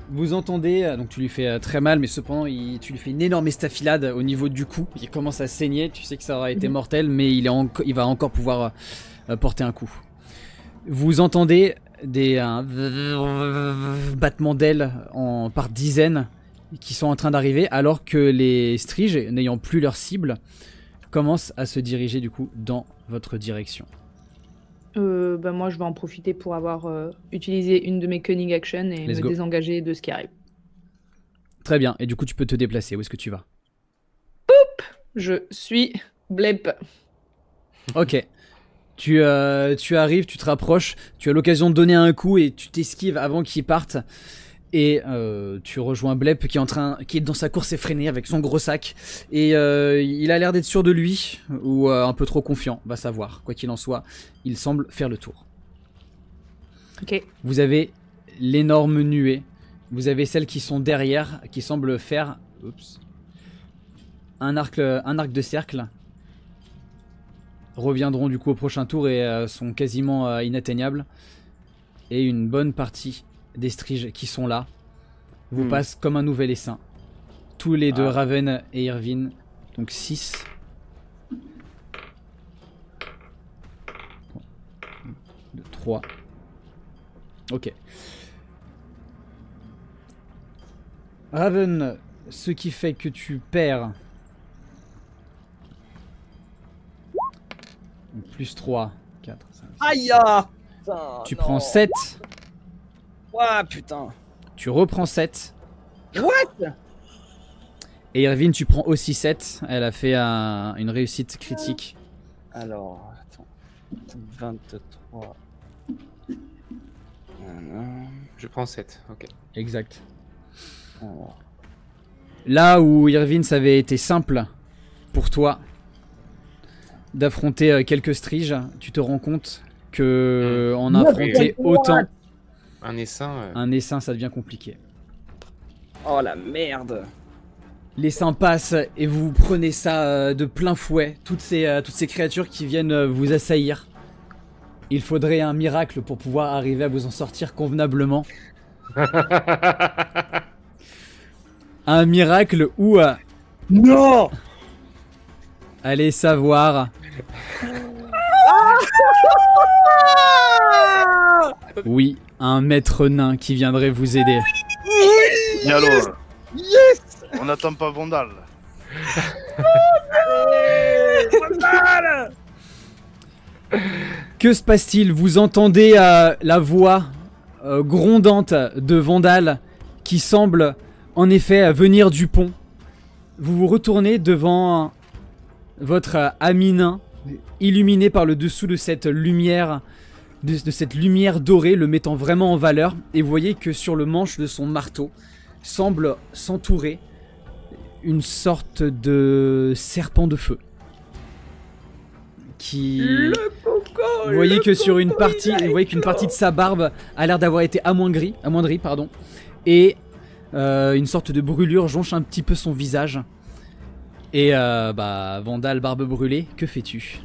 Vous entendez, donc tu lui fais très mal, mais cependant tu lui fais une énorme estafilade au niveau du cou. Il commence à saigner, tu sais que ça aura été mortel, mais il va encore pouvoir porter un coup. Vous entendez des battements d'ailes par dizaines qui sont en train d'arriver, alors que les Striges, n'ayant plus leur cible, commencent à se diriger du coup dans votre direction. Moi, je vais en profiter pour avoir utilisé une de mes cunning actions et Let's me go. désengager de ce qui arrive. Très bien, et du coup tu peux te déplacer, où est-ce que tu vas? Je suis Blep. Ok. Tu arrives, tu te rapproches, tu as l'occasion de donner un coup et tu t'esquives avant qu'il parte. Et tu rejoins Blep qui est dans sa course effrénée avec son gros sac. Et il a l'air d'être sûr de lui, ou un peu trop confiant, va savoir. Quoi qu'il en soit, il semble faire le tour. Ok. Vous avez l'énorme nuée. Vous avez celles qui sont derrière, qui semblent faire un arc de cercle. Reviendront du coup au prochain tour et sont quasiment inatteignables. Et une bonne partie des Striges qui sont là vous passent comme un nouvel essaim. Tous les deux, Raven et Irvine. Donc 6. 2, 3. Ok. Raven, ce qui fait que tu perds plus 3, 4, 5, 6, Aïe. tu prends 7, Ouah, putain. tu reprends 7. What? Et Irvine, tu prends aussi 7. Elle a fait une réussite critique. Alors, attends. 23. Je prends 7, ok. Exact. Alors. Là où Irvine, ça avait été simple pour toi d'affronter quelques Striges, tu te rends compte que en affronter autant, Un essaim. un essaim, ça devient compliqué. Oh la merde. L'essaim passe et vous prenez ça de plein fouet, toutes ces créatures qui viennent vous assaillir. Il faudrait un miracle pour pouvoir arriver à vous en sortir convenablement. Un miracle où... Non. allez savoir... Oui, un maître nain qui viendrait vous aider. Et alors, Yes. on n'attend pas Vandal. Que se passe-t-il? Vous entendez la voix grondante de Vandal qui semble en effet venir du pont. Vous vous retournez devant votre ami nain, illuminé par le dessous de cette lumière, de cette lumière dorée, le mettant vraiment en valeur. Et vous voyez que sur le manche de son marteau semble s'entourer une sorte de serpent de feu. Qui... Vous voyez que sur une partie, vous voyez qu'une partie de sa barbe a l'air d'avoir été amoindrie, pardon, et une sorte de brûlure jonche un petit peu son visage. Et Vandal, barbe brûlée, que fais-tu?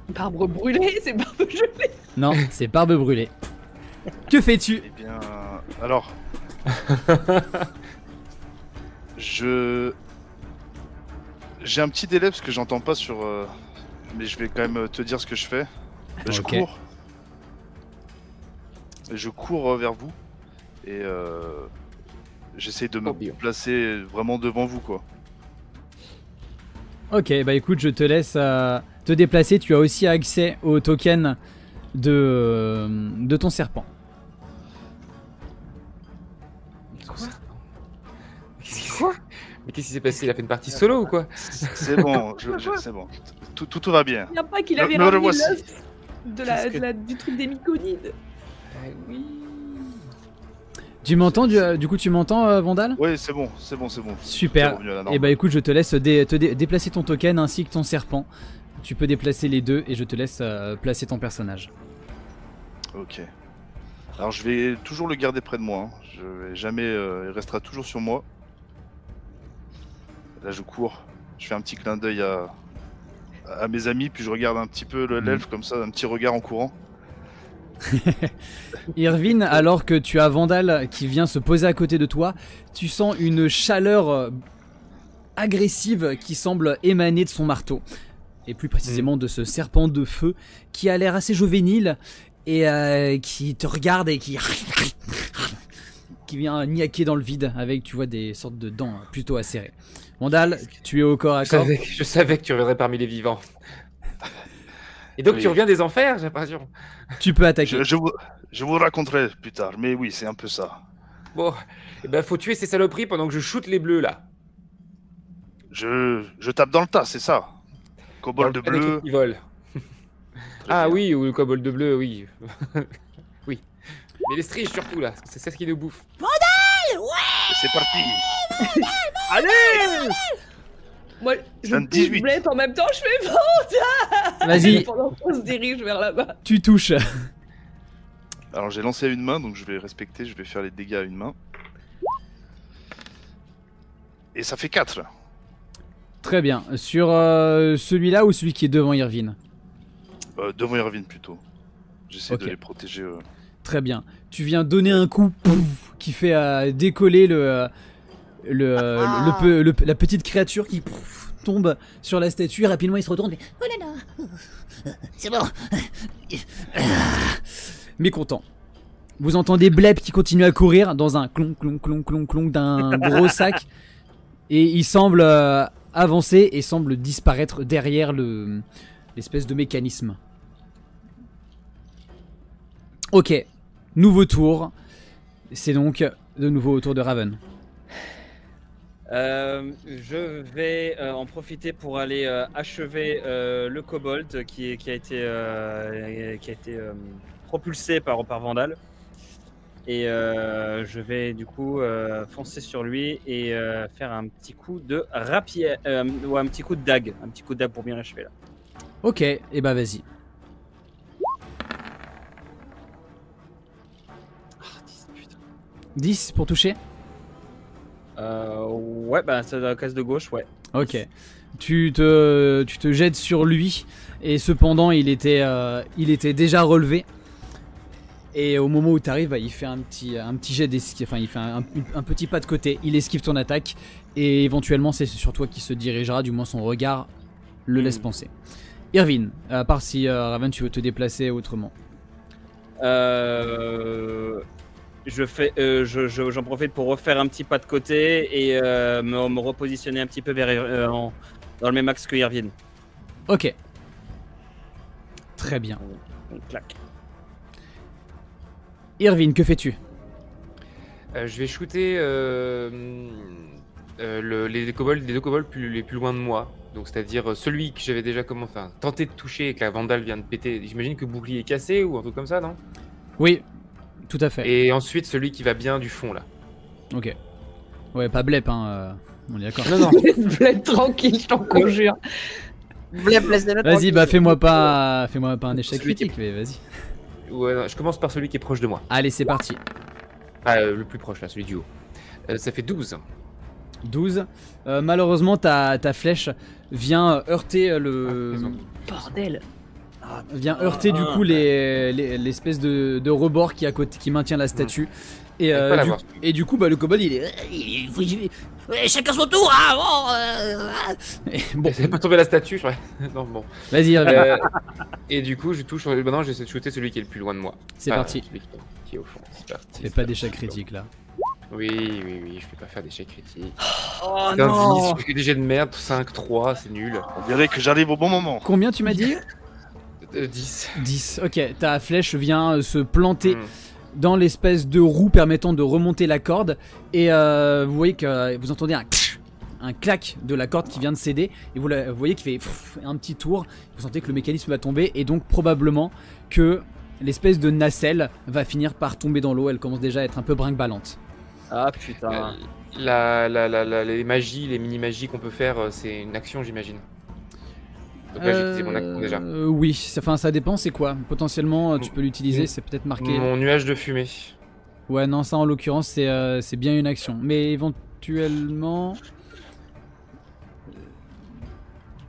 Barbe brûlée, c'est barbe gelée. Non, c'est barbe brûlée. Que fais-tu? Eh bien, alors, j'ai un petit délai parce que j'entends pas sur, mais je vais quand même te dire ce que je fais. Je Ok. cours. Je cours vers vous et j'essaie de me Tourbillon. placer vraiment devant vous, quoi. Ok, bah écoute, je te laisse te déplacer. Tu as aussi accès au token de ton serpent. Quoi? Mais qu'est-ce qui s'est passé? Il a fait une partie solo ou quoi? C'est bon, c'est bon. Tout va bien. Il n'y a pas qu'il avait Me ramené revoici. l'œuf du truc des myconides. Oui. Tu m'entends du coup, tu m'entends, Vandal? Oui, c'est bon. Super. C'est revenu à la norme. Et bah écoute, je te laisse déplacer ton token ainsi que ton serpent. Tu peux déplacer les deux et je te laisse placer ton personnage. Ok. Alors je vais toujours le garder près de moi. Hein. Je vais jamais, il restera toujours sur moi. Là je cours. Je fais un petit clin d'œil à mes amis, puis je regarde un petit peu l'elfe comme ça, un petit regard en courant. Irvine, alors que tu as Vandal qui vient se poser à côté de toi, tu sens une chaleur agressive qui semble émaner de son marteau. Et plus précisément de ce serpent de feu qui a l'air assez juvénile et qui te regarde et qui vient niaquer dans le vide avec, tu vois, des sortes de dents plutôt acérées. Vandal, tu es au corps à corps. Je savais que tu reviendrais parmi les vivants. Et donc Oui. tu reviens des enfers, j'ai l'impression. Tu peux attaquer. Je vous raconterai plus tard, mais oui, c'est un peu ça. Bon, eh ben faut tuer ces saloperies pendant que je shoote les bleus là. Je tape dans le tas, c'est ça. Kobold Dans le tas des bleu. trucs qui volent. Ah bien. oui, ou le kobold de bleu, oui. Oui. Mais les striges surtout là, c'est ça ce qui nous bouffe. C'est parti. Allez! Moi, je C'est un pousse 18. Bled en même temps, je fais Vandal. Vas-y, Pendant qu'on se dirige vers là-bas. tu touches. Alors j'ai lancé à une main, donc je vais respecter, je vais faire les dégâts à une main. Et ça fait 4. Très bien. Sur celui-là ou celui qui est devant Irvine? Devant Irvine plutôt. J'essaie Ok. de les protéger. Très bien. Tu viens donner un coup pouf, qui fait décoller la petite créature qui pouf, tombe sur la statue. Rapidement, il se retourne. Oh là là. C'est bon. Mécontent. Vous entendez Bleb qui continue à courir dans un clonk clonk clonk clonk clonk d'un gros sac. Et il semble avancer et semble disparaître derrière l'espèce de mécanisme. Ok, nouveau tour. C'est donc de nouveau au tour de Raven. Je vais en profiter pour aller achever le kobold qui a été propulsé par Vandal. Et je vais du coup foncer sur lui et faire un petit coup de rapier, ou un petit coup de dague. Un petit coup de dague pour bien l'achever là. Ok, et bah vas-y. Ah, 10, putain. 10 pour toucher. Ouais, bah c'est la case de gauche, ouais. Ok. Tu te jettes sur lui et cependant il était déjà relevé. Et au moment où tu arrives, il fait un petit jet d'esquive, enfin il fait un petit pas de côté, il esquive ton attaque et éventuellement c'est sur toi qui se dirigera, du moins son regard le laisse penser. Irvine, à part si Raven tu veux te déplacer autrement. J'en profite pour refaire un petit pas de côté et me repositionner un petit peu dans le même axe que Irvine. Ok. Très bien. Donc, clac. Irvine, que fais-tu? Je vais shooter les deux kobolds les plus loin de moi. Donc c'est-à-dire celui que j'avais déjà tenté de toucher et que la Vandal vient de péter. J'imagine que le bouclier est cassé ou un truc comme ça, non? Oui, tout à fait. Et ensuite celui qui va bien du fond là. Ok. Ouais, pas blep, hein. On est d'accord. Non, non. Bled tranquille, je t'en conjure. Bled, laisse-le Vas-y, tranquille. bah fais-moi pas un échec Celui qui- critique, mais vas-y. Ouais, non, je commence par celui qui est proche de moi. Allez, c'est parti. Ah, le plus proche là, celui du haut. Ça fait 12. 12. Malheureusement, ta flèche vient heurter Bordel. vient heurter du coup l'espèce de rebord qui est à côté, qui maintient la statue. Et, J'arrive pas à l'avoir. du coup, le kobold il est. Ouais, chacun son tour, hein. Bon, C'est pas tomber la statue, je crois. Non, bon. vas-y, Irvine, Et du coup, je touche. Maintenant, j'essaie de shooter celui qui est le plus loin de moi. c'est Enfin, parti. Celui qui est au fond. C'est parti. Fais pas d'échec critique là. Oui, je vais pas faire d'échec critique. Oh C'est un non! 10, je fais des jets de merde, 5, 3, c'est nul. On dirait que j'arrive au bon moment. Combien tu m'as dit? 10. 10. Ok, ta flèche vient se planter Hmm. dans l'espèce de roue permettant de remonter la corde. Et vous voyez que vous entendez un clac de la corde qui vient de céder. Et vous voyez qu'il fait un petit tour. Vous sentez que le mécanisme va tomber. Et donc probablement que l'espèce de nacelle va finir par tomber dans l'eau. Elle commence déjà à être un peu brinque-ballante. Ah putain. Les magies, les mini-magies qu'on peut faire, c'est une action, j'imagine. Donc là, j'ai utilisé mon action déjà. Oui, ça dépend, c'est quoi? Potentiellement, tu peux l'utiliser, c'est peut-être marqué. Mon nuage de fumée. Ouais, non, ça en l'occurrence, c'est bien une action. Mais éventuellement.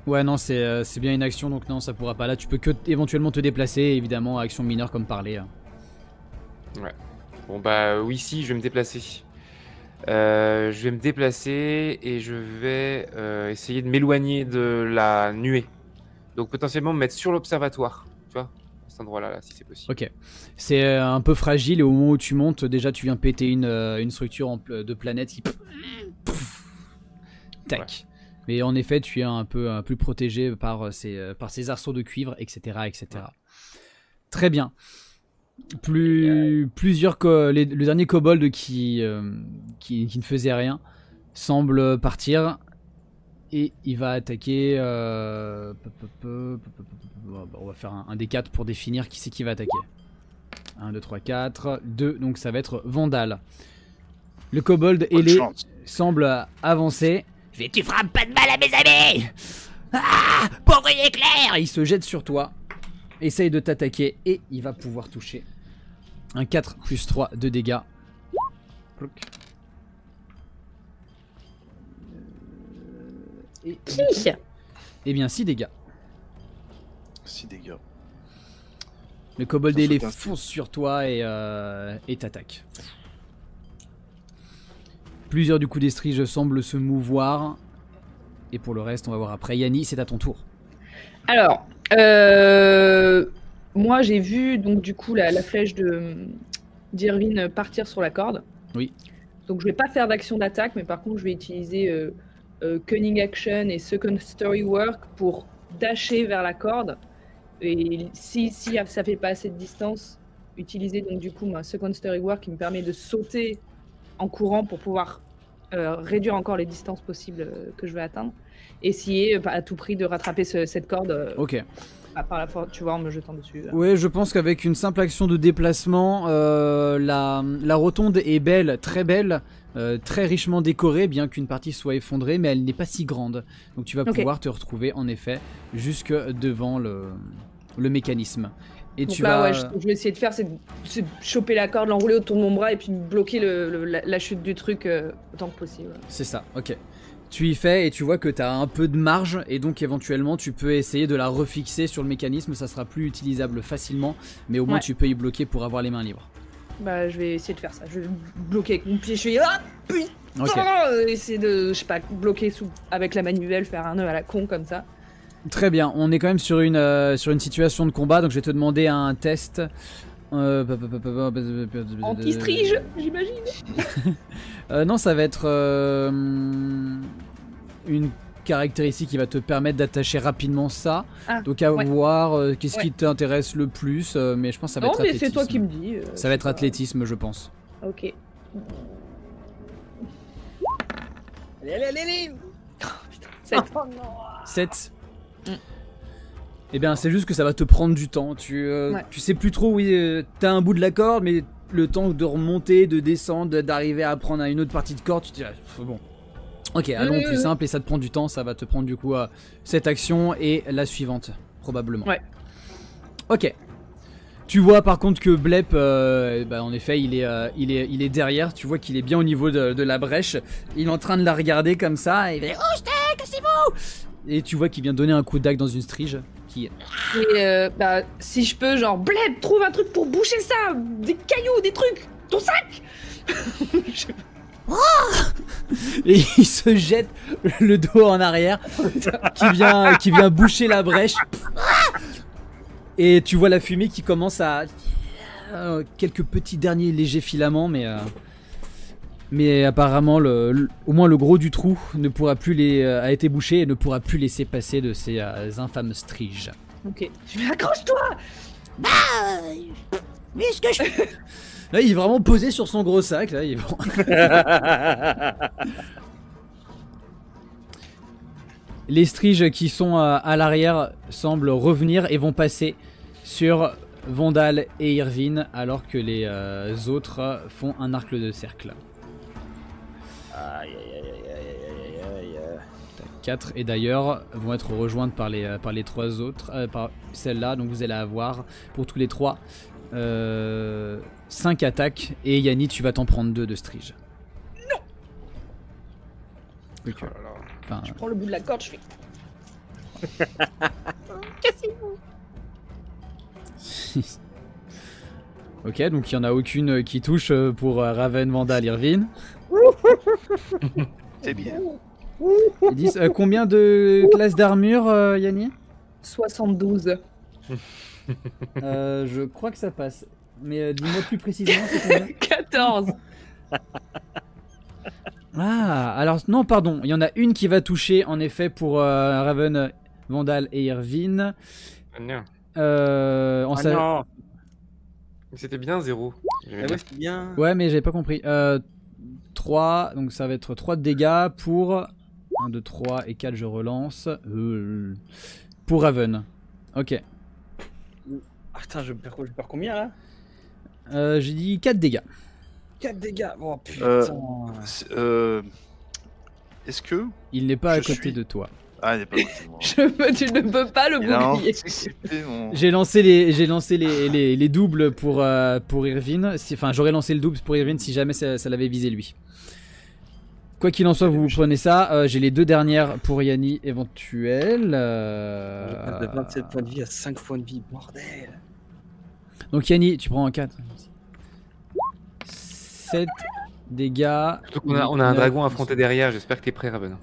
Ouais, non, c'est bien une action, donc non, ça pourra pas. Là, tu peux que éventuellement te déplacer, évidemment, action mineure comme parler. Ouais. Bon bah oui, si, je vais me déplacer. Je vais me déplacer et je vais essayer de m'éloigner de la nuée. Donc potentiellement me mettre sur l'observatoire, tu vois, à cet endroit-là, là, si c'est possible. Ok. C'est un peu fragile et au moment où tu montes, déjà tu viens péter une structure de planète qui... Tac. Ouais. Mais en effet, tu es un peu plus protégé par ces arceaux de cuivre, etc. etc. Ouais. Très bien. Le dernier kobold qui ne faisait rien semble partir et il va attaquer. On va faire un D4 pour définir qui c'est qui va attaquer. 1, 2, 3, 4, 2, donc ça va être Vandal. Le kobold Bonne ailé chance. semble avancer. Tu frappes pas de mal à mes amis. Ah, pauvre éclair. Il se jette sur toi, essaye de t'attaquer et il va pouvoir toucher. Un 4 plus 3 de dégâts. Plouc. Et bien 6 dégâts. 6 dégâts. Le kobold Ça ailé saute un fonce sur toi et t'attaque. Plusieurs du coup des striges semblent se mouvoir. Et pour le reste, on va voir après. Yanni, c'est à ton tour. Alors, moi j'ai vu donc du coup la flèche d'Irvine partir sur la corde. Oui. Donc je vais pas faire d'action d'attaque, mais par contre je vais utiliser Cunning Action et Second Story Work pour dasher vers la corde. Et si ça fait pas assez de distance, utiliser donc du coup ma Second Story Work qui me permet de sauter en courant pour pouvoir réduire encore les distances possibles que je vais atteindre. Essayer à tout prix de rattraper cette corde Ok. par la force, tu vois, en me jetant dessus. Ouais, je pense qu'avec une simple action de déplacement, la rotonde est belle, très richement décorée, bien qu'une partie soit effondrée, mais elle n'est pas si grande. Donc tu vas pouvoir te retrouver en effet jusque devant le mécanisme. Et Donc tu là, vas... ouais, je vais essayer de faire, c'est choper la corde, l'enrouler autour de mon bras et puis bloquer la chute du truc autant que possible. C'est ça, ok. Tu y fais et tu vois que tu as un peu de marge et donc éventuellement tu peux essayer de la refixer sur le mécanisme, ça sera plus utilisable facilement, mais au moins tu peux y bloquer pour avoir les mains libres. Bah je vais essayer de faire ça, je vais bloquer avec mon pied, je vais putain, essayer de, je sais pas, bloquer avec la manivelle, faire un nœud à la con comme ça. Très bien, on est quand même sur une situation de combat, donc je vais te demander un test. Anti-strige, j'imagine. Non, ça va être une caractéristique qui va te permettre d'attacher rapidement ça. Donc à voir qu'est-ce qui t'intéresse le plus, mais je pense que ça va être athlétisme. Non, mais c'est toi qui me dis. Ça va être athlétisme, je pense. Ok. Allez. Oh, putain, 7. 7. Eh bien, c'est juste que ça va te prendre du temps. Tu sais plus trop, t'as un bout de la corde, mais le temps de remonter, de descendre, d'arriver à prendre une autre partie de corde, tu te dis, bon. Ok, allons plus simple et ça te prend du temps. Ça va te prendre du coup cette action et la suivante, probablement. Ouais. Ok. Tu vois par contre que Blep, en effet, il est derrière. Tu vois qu'il est bien au niveau de la brèche. Il est en train de la regarder comme ça. Et il fait, oh, cassez-vous! Et tu vois qu'il vient donner un coup de dague dans une strige. Et si je peux, genre, Blep, trouve un truc pour boucher ça! Des cailloux, des trucs! Ton sac! Et il se jette le dos en arrière, qui vient boucher la brèche. Et tu vois la fumée qui commence à... quelques petits derniers légers filaments, mais apparemment, au moins le gros du trou ne pourra plus a été bouché et ne pourra plus laisser passer de ces infâmes striges. Ok, je vais accroche-toi. Mais ce que je... Là, il est vraiment posé sur son gros sac. Là, Les striges qui sont à l'arrière semblent revenir et vont passer sur Vandal et Irvine, alors que les autres font un arc de cercle. Aïe. 4 et d'ailleurs vont être rejointes par les 3 autres, par celle-là, donc vous allez avoir pour tous les 3 5 attaques et Yanni tu vas t'en prendre 2 de strige. Non. Okay. Oh là là. Enfin, je prends le bout de la corde, je fais... Cassez-vous. Ok, donc il n'y en a aucune qui touche pour Raven, Vandal, Irvine. C'est bien. Ils disent combien de classes d'armure, Yanni 72. Je crois que ça passe. Mais dis-moi plus précisément, c'est combien 14. Ah, alors non, pardon. Il y en a une qui va toucher, en effet, pour Raven, Vandal et Irvine. Ah, non. Non. C'était bien 0. Ah ouais, c'est bien. Ouais, mais j'avais pas compris. 3, donc ça va être 3 de dégâts pour 1, 2, 3 et 4, je relance. Pour Raven. Ok. Ah, putain, je perds combien là? J'ai dit 4 dégâts. 4 dégâts. Oh putain. Est-ce que... Il n'est pas à Je côté suis- de toi. Ah, il n'est pas côté de moi. Tu ne peux pas le Il a bouclier. anticipé mon... J'ai lancé les doubles pour Irvine. Enfin, j'aurais lancé le double pour Irvine si jamais ça l'avait visé lui. Quoi qu'il en soit, vous prenez ça. J'ai les 2 dernières pour Yanni éventuelles. Je passe de 27 points de vie à 5 points de vie, bordel. Donc Yanni, tu prends un 4. 7 dégâts. Surtout qu'on a un 9, dragon à affronter derrière, j'espère que t'es prêt, Raven.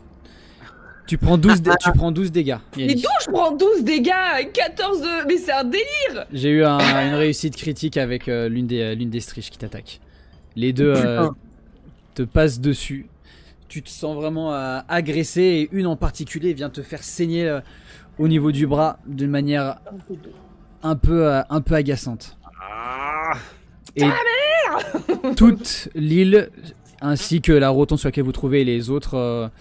Tu prends 12, tu prends 12 dégâts. Mais Yanni. d'où je prends 12 dégâts 14 de... Mais c'est un délire. J'ai eu une réussite critique avec l'une des striches qui t'attaque. Les deux te passent dessus. Tu te sens vraiment agressé et une en particulier vient te faire saigner au niveau du bras d'une manière un peu agaçante. Et toute l'île ainsi que la rotonde sur laquelle vous trouvez les autres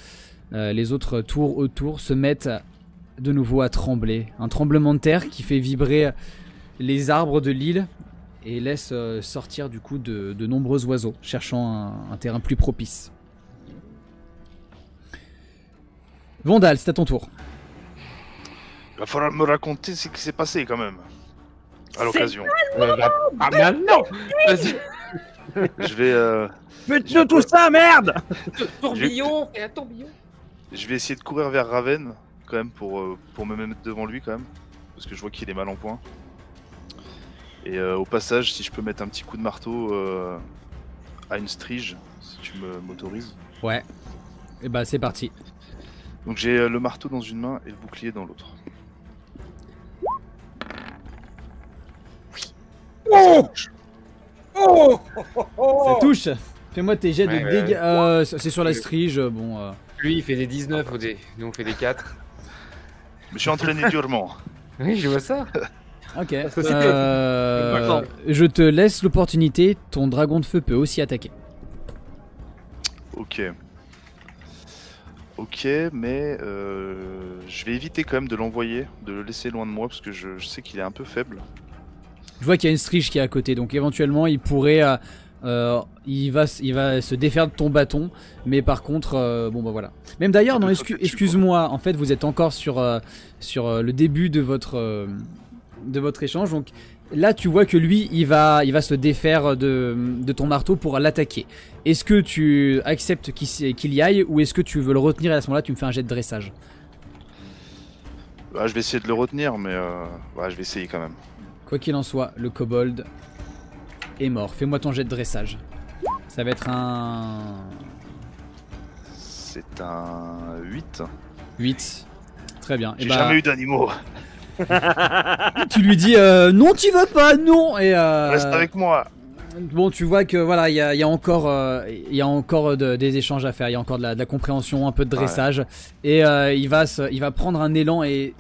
tours autour se mettent de nouveau à trembler. Un tremblement de terre qui fait vibrer les arbres de l'île et laisse sortir du coup de nombreux oiseaux cherchant un terrain plus propice. Vandal, c'est à ton tour. Il va falloir me raconter ce qui s'est passé quand même. À l'occasion. Ah, mais non. Vas-y. Je vais... Faites-nous tout ça, merde! Tourbillon, et un tourbillon. Je vais essayer de courir vers Raven, quand même, pour me mettre devant lui, quand même. Parce que je vois qu'il est mal en point. Et au passage, si je peux mettre un petit coup de marteau à une strige, si tu m'autorises. Ouais. Et bah c'est parti. Donc j'ai le marteau dans une main et le bouclier dans l'autre. Oh! Ça touche. Fais-moi tes jets Ouais, de ouais, dégâts. C'est sur la strige. Bon. Lui, il fait des 19 au dé. Nous, on fait des 4. Je me suis entraîné durement. Oui, je vois ça. Ok. que c'était- Je te laisse l'opportunité. Ton dragon de feu peut aussi attaquer. Ok. Ok, mais je vais éviter quand même de l'envoyer, de le laisser loin de moi, parce que je sais qu'il est un peu faible. Je vois qu'il y a une strige qui est à côté, donc éventuellement il pourrait, il va se défaire de ton bâton, mais par contre, bon bah voilà. Même d'ailleurs, non, excuse-moi, en fait vous êtes encore sur le début de votre échange, donc là tu vois que lui il va se défaire de ton marteau pour l'attaquer. Est-ce que tu acceptes qu'il y aille, ou est-ce que tu veux le retenir et à ce moment-là tu me fais un jet de dressage? Ah, je vais essayer de le retenir, mais ouais, je vais essayer quand même. Quoi qu'il en soit, le kobold est mort. Fais-moi ton jet de dressage. Ça va être un... C'est un 8. 8. Très bien. Et J'ai jamais eu d'animaux. tu lui dis non, tu veux pas, non. Et Reste avec moi. bon, tu vois que voilà, il y a encore des échanges à faire. Il y a encore de la compréhension, un peu de dressage. Et il va prendre un élan et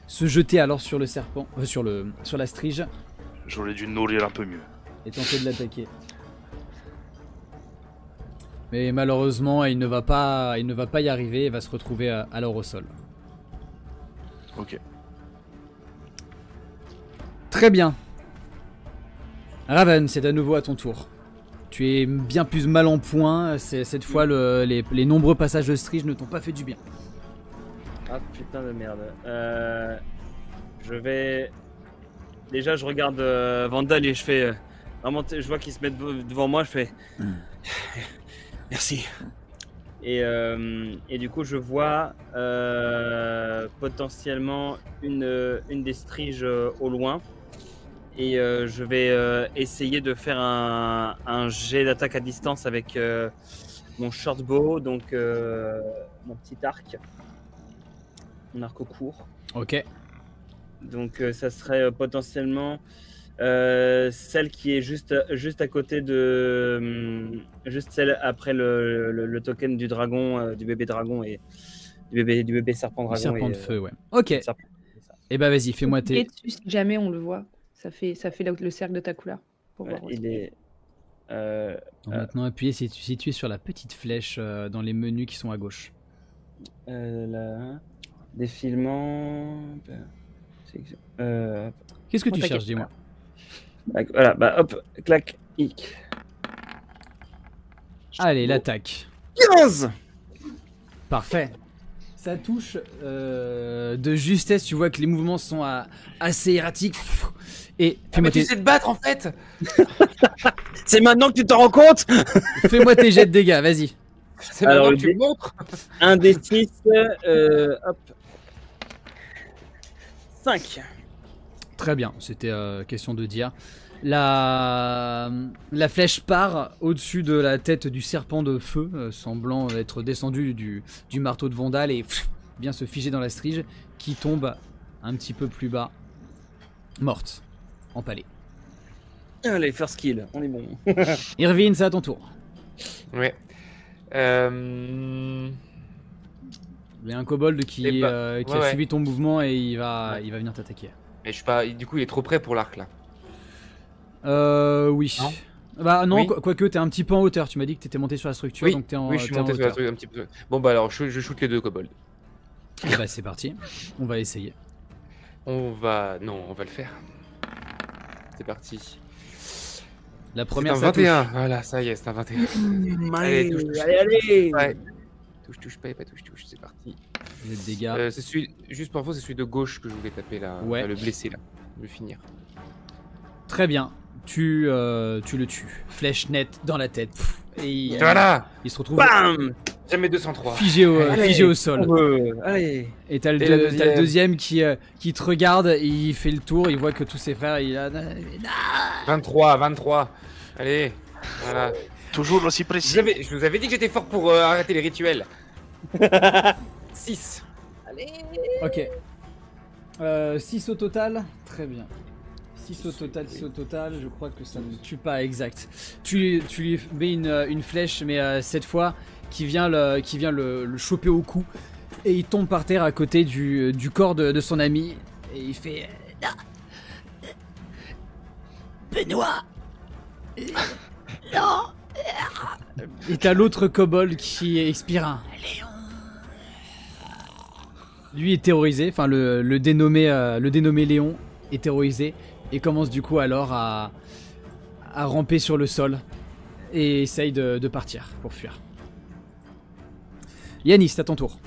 se jeter alors sur le serpent, sur la strige, J'aurais dû le nourrir un peu mieux. et tenter de l'attaquer. Mais malheureusement, il ne va pas y arriver. Il va se retrouver alors au sol. Ok. Très bien. Raven, c'est à nouveau à ton tour. Tu es bien plus mal en point. Cette fois, les nombreux passages de strige ne t'ont pas fait du bien. Ah putain de merde. Je vais... Déjà je regarde Vandal et je fais... Vraiment, je vois qu'il se met devant moi, je fais... Merci. Et du coup je vois potentiellement une des striges au loin. Et je vais essayer de faire un jet d'attaque à distance avec mon shortbow, donc mon petit arc. Mon arc au court. Ok. Donc ça serait potentiellement celle qui est juste à côté de... juste celle après le token du dragon, du bébé dragon et du bébé serpent dragon. Serpent et, de feu, ouais. Ok. serpent, c'est ça. Et bah vas-y, fais-moi Et tes... dessus, si jamais on le voit, ça fait le cercle de ta couleur. Pour Ouais, voir aussi. il est... Donc maintenant, appuyez si tu es sur la petite flèche dans les menus qui sont à gauche. là, défilement... Qu'est-ce que tu t'inquiète cherches, dis-moi? Voilà, bah hop, clac, hic. Allez, l'attaque. 15. Parfait. Ça touche de justesse, tu vois que les mouvements sont assez erratiques. Et Mais tu sais te battre en fait. C'est maintenant que tu t'en rends compte. fais-moi tes jets de dégâts, vas-y. C'est Alors, maintenant que tu le me montres. Un des 6, hop. 5. Très bien, c'était question de dire. La flèche part au-dessus de la tête du serpent de feu, semblant être descendu du marteau de Vandal et bien se figer dans la strige, qui tombe un petit peu plus bas, morte, empalée. Allez, first kill, on est bon. Irvine, c'est à ton tour. Ouais. Il y a un kobold qui a suivi ton mouvement et il va venir t'attaquer. Mais je suis pas. Du coup, il est trop près pour l'arc là. Oui. Non. Bah non, Oui. Quoique t'es un petit peu en hauteur, tu m'as dit que t'étais monté sur la structure, Oui, donc t'es en oui, je suis t'es en monté sur la hauteur. truc un petit peu. Bon bah alors, je shoot les deux kobolds. Et bah c'est parti, on va essayer. On va le faire. C'est parti. La C'est première, un ça touche. 21. Voilà, ça y est, c'est un 21. Allez, touche. allez. Ouais. Touche pas et pas touche, c'est parti. Les dégâts. C'est celui, juste pour info, c'est celui de gauche que je voulais taper là. Ouais. Enfin, le blessé là. Je vais finir. Très bien. Tu le tues. Flèche nette dans la tête. Et Voilà. il se retrouve Bam. Jamais 203. figé Allez. au sol. Allez. Et t'as le, Et la t'as le deuxième. deuxième qui te regarde, il fait le tour, il voit que tous ses frères, il a... 23. Allez. Voilà. Toujours aussi précis. Je vous avais dit que j'étais fort pour arrêter les rituels. 6. Ok. 6 au total. Très bien. 6 au total, je crois que ça ne tue pas exact. Tu lui mets une flèche, mais cette fois, qui vient le choper au cou. Et il tombe par terre à côté du corps de son ami. Et il fait... Benoît. Non. Et t'as l'autre kobold qui expire un... Lui est terrorisé, enfin le dénommé Léon est terrorisé et commence du coup alors à ramper sur le sol et essaye de partir pour fuir. Yanis, c'est à ton tour.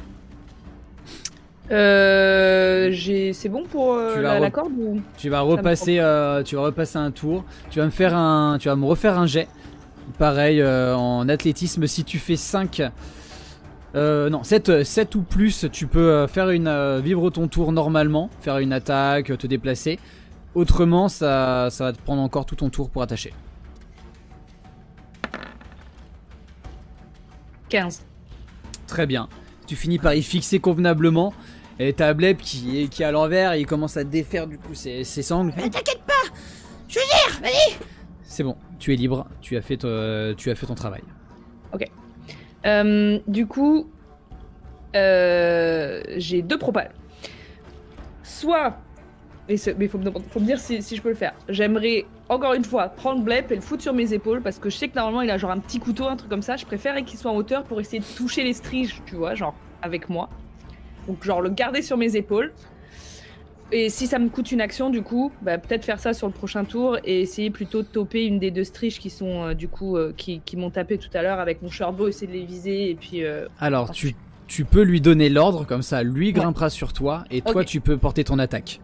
C'est bon pour Tu vas la corde ou... Tu vas repasser un tour. Tu vas me refaire un jet. Pareil en athlétisme, si tu fais 5. Non, 7 ou plus, tu peux vivre ton tour normalement, faire une attaque, te déplacer. Autrement, ça va te prendre encore tout ton tour pour attacher. 15. Très bien. Tu finis par y fixer convenablement. Et t'as Bleb qui est à l'envers et il commence à défaire du coup ses sangles. T'inquiète pas. Je veux dire, vas-y. C'est bon, tu es libre, tu as fait ton travail. Du coup, j'ai 2 propales. Soit, mais faut me dire si je peux le faire. J'aimerais encore une fois prendre Blep et le foutre sur mes épaules parce que je sais que normalement il a genre un petit couteau, un truc comme ça. Je préférerais qu'il soit en hauteur pour essayer de toucher les striges, tu vois, genre avec moi. Donc genre le garder sur mes épaules. Et si ça me coûte une action, du coup, bah, peut-être faire ça sur le prochain tour et essayer plutôt de toper une des 2 striges qui sont du coup qui m'ont tapé tout à l'heure avec mon shortbow, essayer de les viser et puis. Alors tu peux lui donner l'ordre comme ça, lui grimpera sur toi et toi Ok. tu peux porter ton attaque.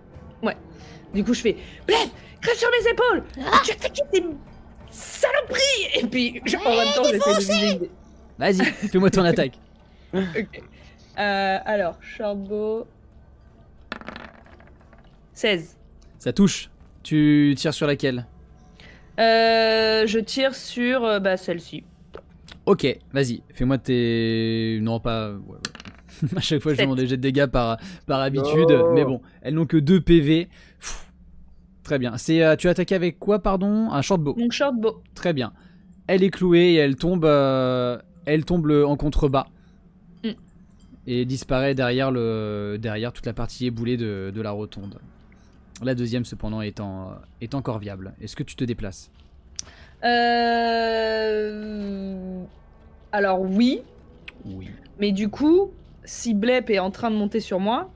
Du coup, je fais Bled, crève sur mes épaules. Tu attaques tes saloperies. Et puis en même temps, j'essaie de viser. une- Vas-y, fais-moi ton attaque. Ok. Alors, shortbow. 16. Ça touche. Tu tires sur laquelle? Je tire sur celle-ci. Ok, vas-y, fais-moi tes... Non, pas... ouais. À chaque fois, je 7. demande des jets de dégâts par habitude. Oh. Mais bon, elles n'ont que 2 PV. Pfff. Très bien. Tu as attaqué avec quoi, pardon? Un shortbow. Mon shortbow. Très bien. Elle est clouée et elle tombe en contrebas. Et disparaît derrière toute la partie éboulée de la rotonde. La deuxième, cependant, est encore viable. Est-ce que tu te déplaces? Alors oui, Oui. mais du coup, si Blep est en train de monter sur moi,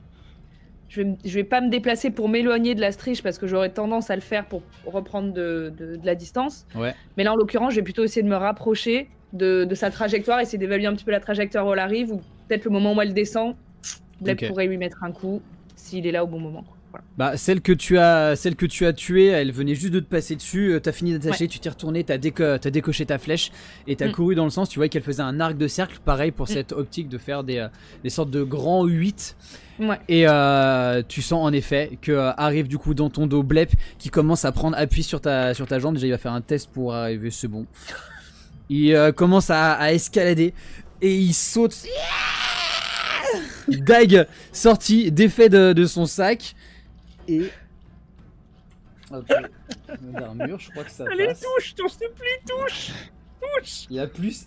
je vais pas me déplacer pour m'éloigner de la striche parce que j'aurais tendance à le faire pour reprendre de la distance. Ouais. Mais là, en l'occurrence, je vais plutôt essayer de me rapprocher de sa trajectoire, essayer d'évaluer un petit peu la trajectoire où elle arrive, ou peut-être le moment où elle descend, Blep Ok. pourrait lui mettre un coup s'il est là au bon moment. Voilà. Bah, celle que tu as tuée, elle venait juste de te passer dessus. T'as fini d'attacher, Ouais. tu t'es retourné, t'as décoché ta flèche et t'as couru dans le sens. Tu vois qu'elle faisait un arc de cercle, pareil pour cette optique de faire des sortes de grands 8. Ouais. Et tu sens en effet que arrive du coup dans ton dos Blep qui commence à prendre appui sur ta jambe. Déjà, il va faire un test pour arriver, c'est bon. Il commence à escalader et il saute. Dague sorti, défait de son sac. Et. Ok. D'armure, je crois que ça Allez, passe. touche, s'il te plaît, touche. Il y a plus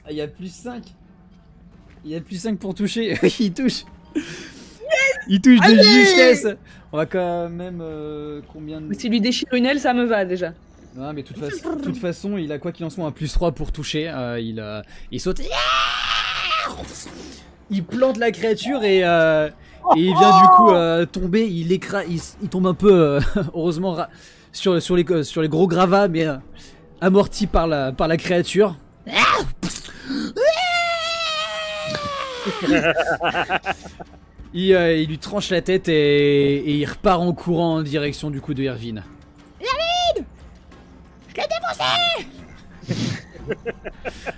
5. Il y a plus 5 pour toucher. Il touche. Il touche de justesse. On va quand même. Combien de. Mais s'il lui déchire une aile, ça me va déjà. Non, mais de toute façon, il a quoi qu'il en soit un plus 3 pour toucher. Il saute. Il plante la créature et il vient du coup tomber. Il tombe un peu, heureusement, sur les gros gravats, mais amorti par la créature. Il lui tranche la tête et il repart en courant en direction du coup de Irvine.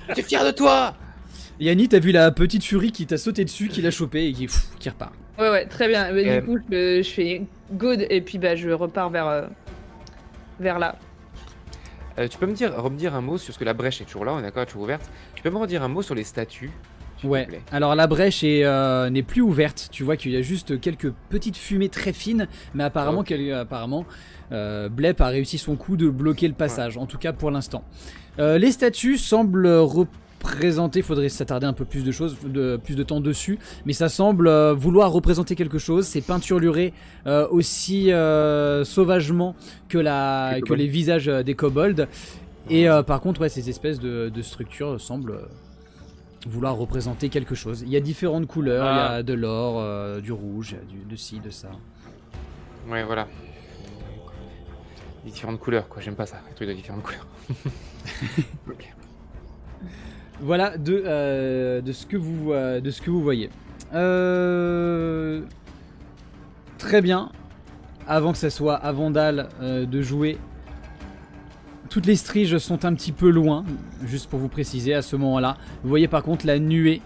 Je suis fier de toi. Yanni, t'as vu la petite furie qui t'a sauté dessus, qui l'a chopé et qui repart. Ouais, très bien. Mais du coup, je fais good et puis je repars vers là. Tu peux me redire un mot sur ce que la brèche est toujours là, on est d'accord, elle est toujours ouverte. Tu peux me redire un mot sur les statues, s'il te Ouais, plaît. alors la brèche n'est plus ouverte, tu vois qu'il y a juste quelques petites fumées très fines, mais apparemment, Blep a réussi son coup de bloquer le passage, en tout cas pour l'instant. Les statues semblent représenter, faudrait s'attarder un peu plus plus de temps dessus, mais ça semble vouloir représenter quelque chose, c'est peinturluré aussi sauvagement que les visages des kobolds, et par contre, ouais, ces espèces de structures semblent... vouloir représenter quelque chose. Il y a différentes couleurs, il y a de l'or, du rouge, de ci, de ça. Ouais, voilà. Différentes couleurs, quoi, j'aime pas ça, les trucs de différentes couleurs. Ok. Voilà de ce que vous voyez. Très bien. Avant que ça soit à Vandal de jouer, toutes les striges sont un petit peu loin, juste pour vous préciser à ce moment-là. Vous voyez par contre la nuée,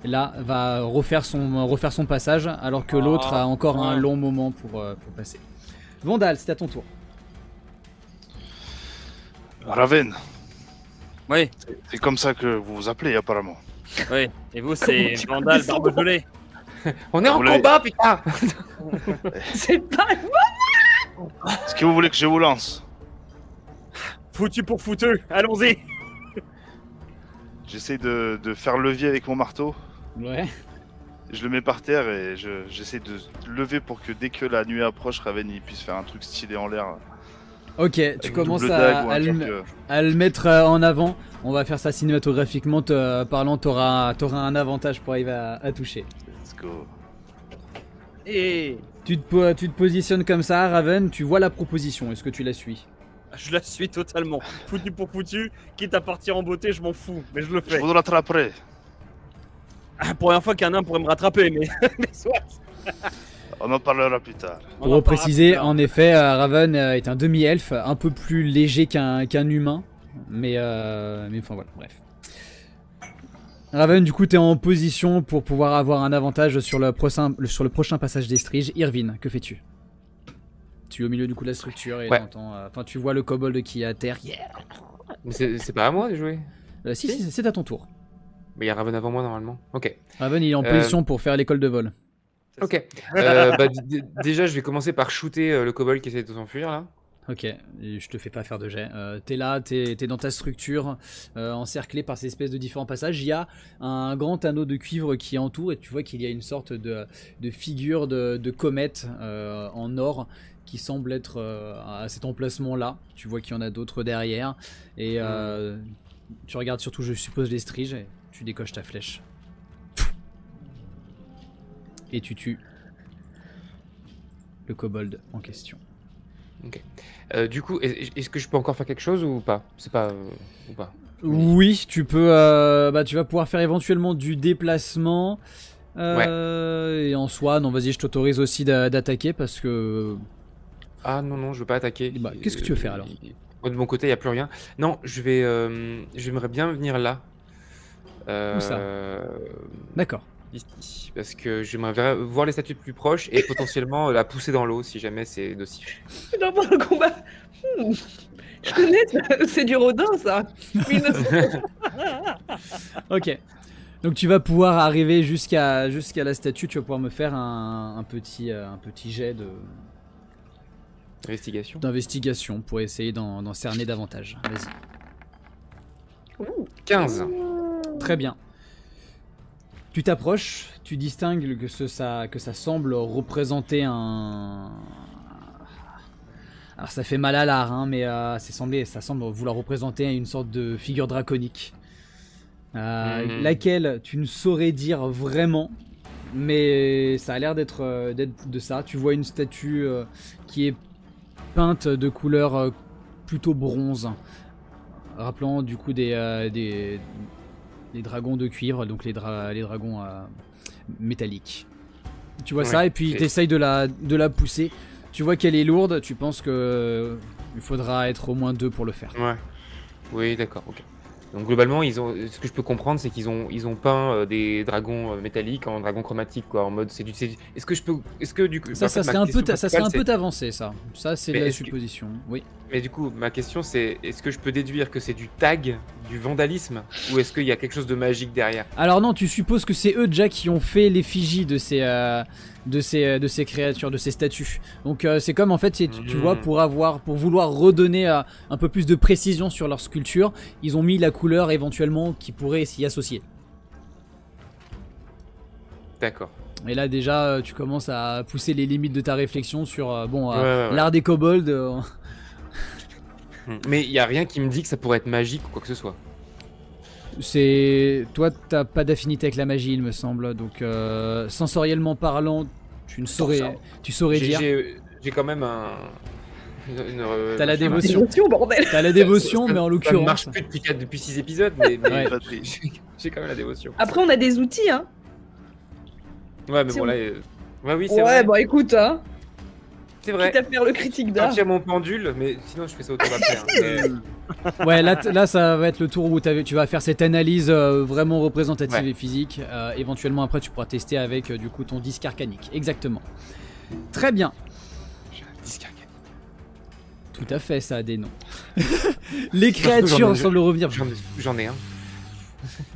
là, va refaire son passage, alors que l'autre a encore un long moment pour passer. Vandal, c'est à ton tour. Raven, Oui, c'est comme ça que vous vous appelez apparemment. oui. Et vous, c'est Vandal Barbegelé. On est en Vous l'avez- combat, putain. C'est pas... Est-ce que vous voulez que je vous lance? Foutu pour fouteux, allons-y. J'essaie de faire levier avec mon marteau. Ouais. Je le mets par terre et j'essaie de lever pour que dès que la nuée approche, Raven il puisse faire un truc stylé en l'air. Ok, tu Avec une commences double dague ou un truc, à le mettre en avant. On va faire ça cinématographiquement parlant, t'auras un avantage pour arriver à toucher. Let's go. Et Tu te positionnes comme ça, Raven, tu vois la proposition, est-ce que tu la suis? je la suis totalement. Foutu pour foutu, quitte à partir en beauté, je m'en fous, mais je le Je fais. vous rattraperai. Pour la fois qu'un nain pourrait me rattraper, mais, mais soit. On en parlera plus tard. On Pour en parlera préciser, plus tard. en effet, Raven est un demi-elfe, un peu plus léger qu'un humain, mais enfin voilà, bref. Raven, du coup, t'es en position pour pouvoir avoir un avantage sur le prochain passage des striges. Irvine, que fais-tu? Tu es au milieu du coup de la structure et Ouais. enfin tu vois le kobold qui est à terre. Mais c'est pas à moi de jouer. Si, c'est à ton tour. Mais il y a Raven avant moi normalement. Ok. Raven il est en position pour faire l'école de vol. Ok. Déjà, je vais commencer par shooter le kobold qui essaie de s'enfuir là. Ok, et je te fais pas faire de jet. T'es là, t'es dans ta structure, encerclé par ces espèces de différents passages. Il y a un grand anneau de cuivre qui entoure et tu vois qu'il y a une sorte de figure de comète en or qui semble être à cet emplacement-là. Tu vois qu'il y en a d'autres derrière. Et tu regardes surtout, je suppose, les striges et tu décoches ta flèche. Et tu tues le kobold en question. Ok. Du coup, est-ce que je peux encore faire quelque chose ou pas? C'est pas ou pas? Oui, tu peux. Tu vas pouvoir faire éventuellement du déplacement. Et en soi, non, vas-y, je t'autorise aussi d'attaquer parce que. Ah non, je veux pas attaquer. Bah, qu'est-ce que tu veux faire alors? Moi, de mon côté, il y a plus rien. Non, j'aimerais bien venir là. Où ça? D'accord. Ici, parce que j'aimerais voir les statues de plus proches et potentiellement la pousser dans l'eau si jamais c'est nocif. Non, pour le combat. Je connais, c'est du Rodin, ça. 1900. Ok. Donc tu vas pouvoir arriver jusqu'à la statue. Tu vas pouvoir me faire un petit jet Investigation. d'investigation pour essayer d'en cerner davantage. Vas-y. 15. Très bien. Tu t'approches, tu distingues que ça semble représenter un... Alors ça fait mal à l'art, hein, mais ça semble vouloir représenter une sorte de figure draconique. Laquelle tu ne saurais dire vraiment, mais ça a l'air d'être de ça. Tu vois une statue qui est peinte de couleur plutôt bronze, rappelant du coup des dragons de cuivre, donc les dragons métalliques. Tu vois ça et puis tu essayes de la pousser. Tu vois qu'elle est lourde, tu penses que il faudra être au moins 2 pour le faire. Ouais. Oui, d'accord, ok. Donc globalement, ce que je peux comprendre, c'est qu'ils ont peint des dragons métalliques en dragons chromatiques, quoi, en mode est-ce que du coup ça serait un peu avancé, ça. Ça c'est de la supposition. Oui. Mais du coup, ma question c'est est-ce que je peux déduire que c'est du tag, du vandalisme, ou est-ce qu'il y a quelque chose de magique derrière? Alors non, tu supposes que c'est eux déjà qui ont fait l'effigie de ces créatures, de ces statues. Donc c'est comme en fait, tu vois, pour vouloir redonner un peu plus de précision sur leur sculpture, ils ont mis la couleur éventuellement qui pourrait s'y associer. D'accord. Et là déjà, tu commences à pousser les limites de ta réflexion sur ouais. l'art des kobolds. Mais il y a rien qui me dit que ça pourrait être magique ou quoi que ce soit. Toi, t'as pas d'affinité avec la magie, il me semble. Donc sensoriellement parlant, tu saurais dire. J'ai quand même T'as la dévotion. Bordel. T'as la dévotion, mais en l'occurrence. Ça marche plus depuis 6 épisodes, mais Ouais. j'ai quand même la dévotion. Après, on a des outils, hein. Ouais, mais Si bon on- là, oui, c'est Ouais, vrai. bah écoute, hein. C'est vrai. Quitte à faire le critique d'art. Sortir mon pendule, mais sinon je fais ça autour d'après. Ouais, là, ça va être le tour où tu vas faire cette analyse vraiment représentative Ouais. et physique. Éventuellement, après, tu pourras tester avec du coup ton disque arcanique. Exactement. Très bien. J'ai un disque arcanique. Tout à fait, ça a des noms. Les créatures semblent revenir. J'en ai un.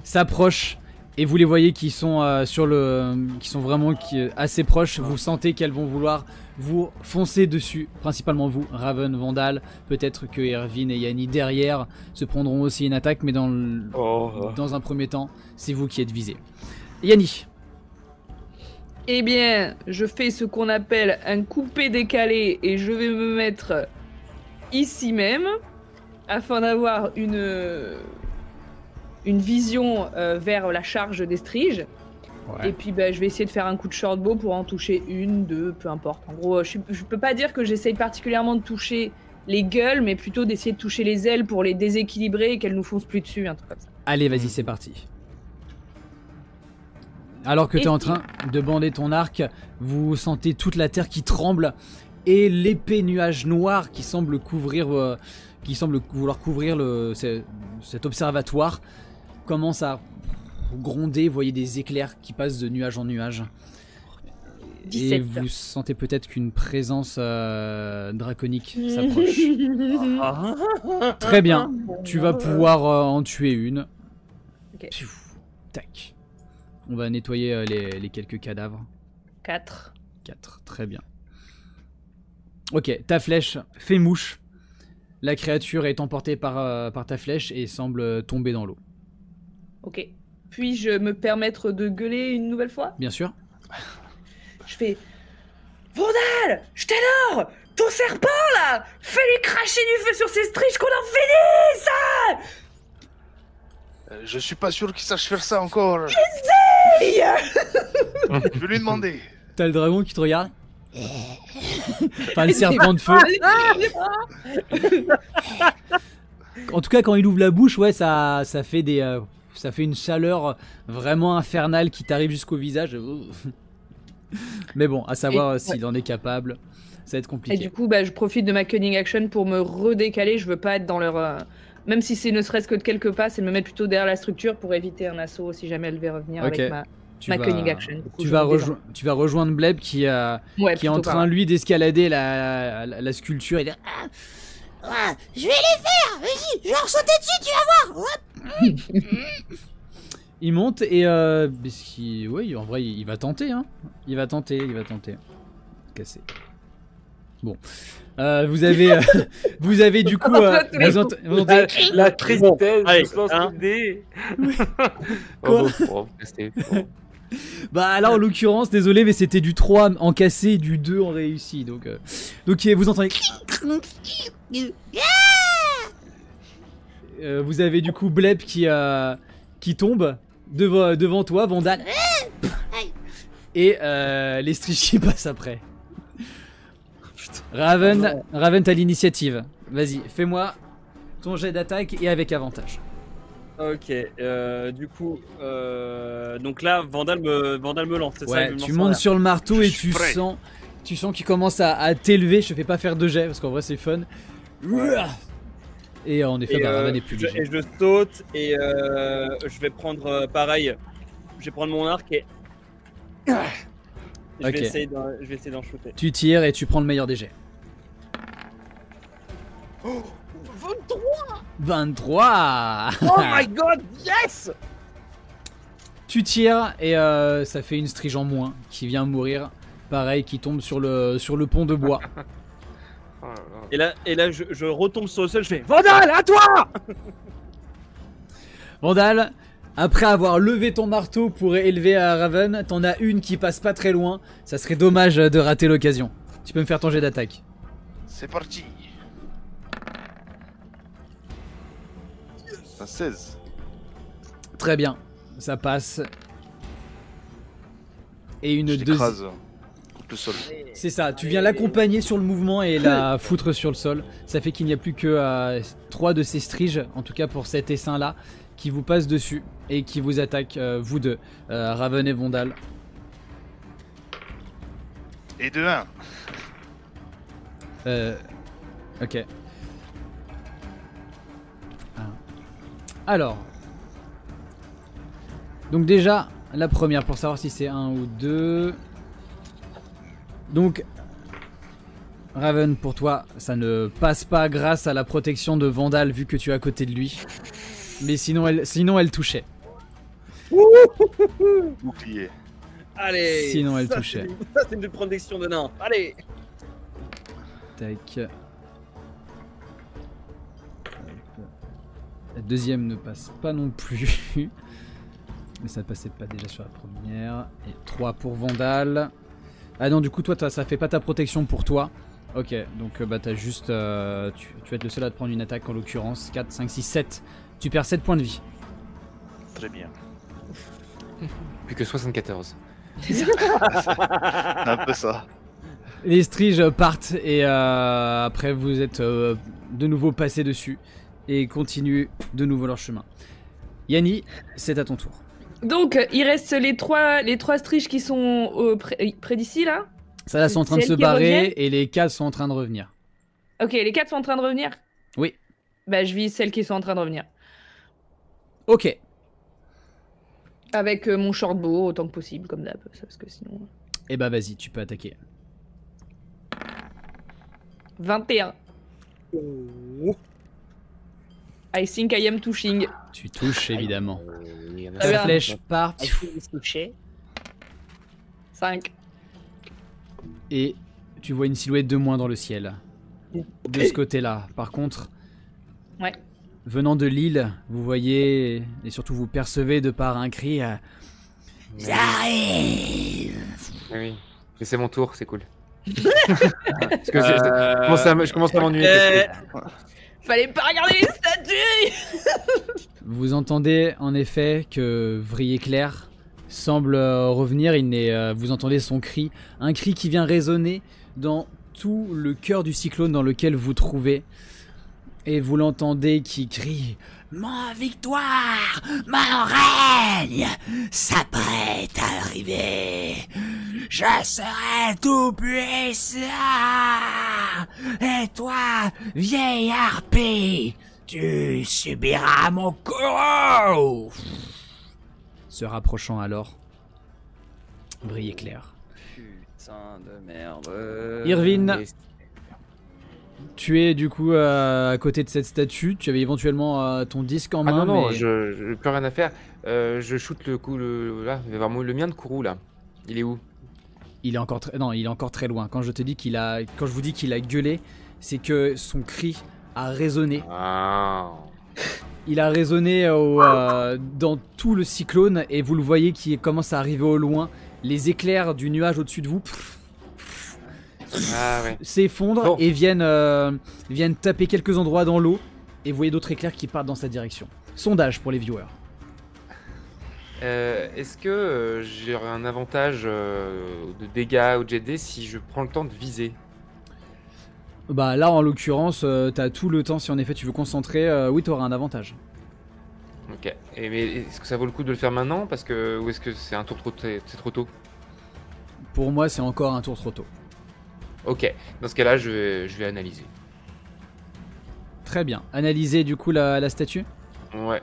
S'approchent et vous les voyez qui sont qui sont vraiment assez proches. Vous sentez qu'elles vont vouloir vous foncer dessus, principalement vous, Raven, Vandal. Peut-être que Irvine et Yanni derrière se prendront aussi une attaque, mais dans un premier temps, c'est vous qui êtes visé. Yanni. Eh bien, je fais ce qu'on appelle un coupé décalé et je vais me mettre ici même afin d'avoir une vision vers la charge des striges. Et puis je vais essayer de faire un coup de shortbow pour en toucher une, deux, peu importe. En gros, je peux pas dire que j'essaye particulièrement de toucher les gueules, mais plutôt d'essayer de toucher les ailes pour les déséquilibrer et qu'elles nous foncent plus dessus, un truc comme ça. Allez, vas-y, c'est parti. Alors que tu es en train de bander ton arc, vous sentez toute la terre qui tremble et l'épais nuage noir qui semble vouloir couvrir cet observatoire commence à gronder. Vous voyez des éclairs qui passent de nuage en nuage. 17. vous sentez peut-être qu'une présence draconique s'approche. Très bien, tu vas pouvoir en tuer une. Ok. Pfiou, tac. On va nettoyer les quelques cadavres. 4. 4, très bien. Ok, ta flèche fait mouche. La créature est emportée par ta flèche et semble tomber dans l'eau. Ok. Puis-je me permettre de gueuler une nouvelle fois? Bien sûr. Je fais Vandal, je t'adore. Ton serpent là, fais-lui cracher du feu sur ses striches qu'on en finisse. Je suis pas sûr qu'il sache faire ça encore. Hey Je vais lui demander. T'as le dragon qui te regarde. Enfin, le serpent de feu. En tout cas, quand il ouvre la bouche, ouais, ça fait ça fait une chaleur vraiment infernale qui t'arrive jusqu'au visage. Mais bon, à savoir s'il en est capable, ça va être compliqué. Et du coup, bah, je profite de ma cunning action pour me redécaler. Je veux pas être dans leur. Même si c'est ne serait-ce que de quelques pas, c'est de me mettre plutôt derrière la structure pour éviter un assaut si jamais elle devait revenir Ok. avec ma cunning action. Du coup, Tu je vas, me détends. tu vas rejoindre Bleb qui est en plutôt train, pas. lui, d'escalader la sculpture. Il est... Ah, je vais les faire. Vas-y, je vais leur sauter dessus, tu vas voir. Hop. Il monte et oui, en vrai, il va tenter, hein. Il va tenter. Casser. Bon, vous avez du coup, vous entendez... La tristesse, Allez, je lance hein. le dé. Quoi Rester. Bah là, en l'occurrence, désolé, mais c'était du 3 en cassé et du 2 en réussi. Donc vous entendez... vous avez du coup Bleb qui tombe devant toi, Vandal. Et les strichis passent après. Raven, t'as l'initiative. Vas-y, fais-moi ton jet d'attaque et avec avantage. Ok, du coup, donc là, Vandal me lance, c'est ça? Ouais, il me tu lance montes en sur le marteau Je et suis tu prêt. sens qu'il commence à t'élever. Je te fais pas faire de jet parce qu'en vrai c'est fun. Et en effet, l'air. Raven est plus léger. Et je saute et je vais prendre pareil. Je vais prendre mon arc et je Ok. vais essayer d'en shooter. Tu tires et tu prends le meilleur des jets. 23. Oh my god, yes! Tu tires et ça fait une strige en moins qui vient mourir. Pareil, qui tombe sur le pont de bois. Oh là là. Et là je retombe sur le sol, je fais Vandal, à toi! Vandal, après avoir levé ton marteau pour élever à Raven, t'en as une qui passe pas très loin. Ça serait dommage de rater l'occasion. Tu peux me faire ton jet d'attaque. C'est parti. Un 16. Très bien, ça passe. Et une Je deuxième. l'écrase contre le sol. C'est ça, tu viens l'accompagner sur le mouvement et la foutre sur le sol. Ça fait qu'il n'y a plus que 3 de ces striges, en tout cas pour cet essaim là, qui vous passent dessus et qui vous attaquent, vous deux, Raven et Vandal. Et de 1. Ok. Alors. Donc déjà, la première, pour savoir si c'est 1 ou 2. Donc, Raven, pour toi, ça ne passe pas grâce à la protection de Vandal vu que tu es à côté de lui. Mais sinon, elle touchait. Bouclier. Allez! Sinon, elle ça, touchait. Ça, c'est une protection de nain. Allez! Tac. La deuxième ne passe pas non plus. Mais ça ne passait pas déjà sur la première. Et 3 pour Vandal. Ah non, du coup, toi, ça fait pas ta protection pour toi. Ok, donc bah t'as juste... tu vas être le seul à te prendre une attaque en l'occurrence. 4, 5, 6, 7. Tu perds 7 points de vie. Très bien. Plus que 74. Un peu ça. Les striges partent et après vous êtes de nouveau passés dessus. Et continuent de nouveau leur chemin. Yanni, c'est à ton tour. Donc, il reste les trois striches qui sont près d'ici, là. Ça là, sont en train de C'est se elles qui barrer reviennent et les 4 sont en train de revenir. Ok, les 4 sont en train de revenir. Oui. Bah, je vise celles qui sont en train de revenir. Ok. Avec mon shortbow autant que possible, comme d'hab. Parce que sinon... Eh bah vas-y, tu peux attaquer. 21. I think I am touching. Tu touches évidemment. Il y en a Ah, La bien. flèche part Est-ce que vous touchez 5. et tu vois une silhouette de moins dans le ciel. De ce côté-là. Par contre, Ouais. venant de l'île, vous voyez et surtout vous percevez de par un cri. J'arrive. Oui. Mais c'est mon tour, c'est cool. Parce que je commence à m'ennuyer. Fallait pas regarder les statues. Vous entendez en effet que Vrille-Éclair semble revenir. Vous entendez son cri, un cri qui vient résonner dans tout le cœur du cyclone dans lequel vous trouvez. Et vous l'entendez qui crie Ma victoire, mon règne s'apprête à arriver. Je serai tout puissant. Et toi, vieille harpie, tu subiras mon coup. se rapprochant alors. Vrille-Éclair. Putain de merde. Irvine, tu es du coup à côté de cette statue. Tu avais éventuellement ton disque en Ah main. non, non, mais... je plus rien à faire. Je shoot le coup, là, il va y avoir le mien de Kourou là. Il est où? Il est encore très, non, il est encore très loin. Quand je vous dis qu'il a gueulé, c'est que son cri a résonné. Ah. Il a résonné dans tout le cyclone et vous le voyez qui commence à arriver au loin. Les éclairs du nuage au-dessus de vous Ah ouais. s'effondrent Bon. et viennent taper quelques endroits dans l'eau. Et vous voyez d'autres éclairs qui partent dans sa direction. Sondage pour les viewers. Est-ce que j'aurai un avantage de dégâts ou de jet de dés si je prends le temps de viser? Bah là en l'occurrence, t'as tout le temps si en effet tu veux concentrer. Oui, t'auras un avantage. Ok. Mais est-ce que ça vaut le coup de le faire maintenant parce que ou est-ce que c'est un tour c'est trop tôt? Pour moi, c'est encore un tour trop tôt. Ok. Dans ce cas-là, je vais analyser. Très bien. Analyser du coup la statue. Ouais.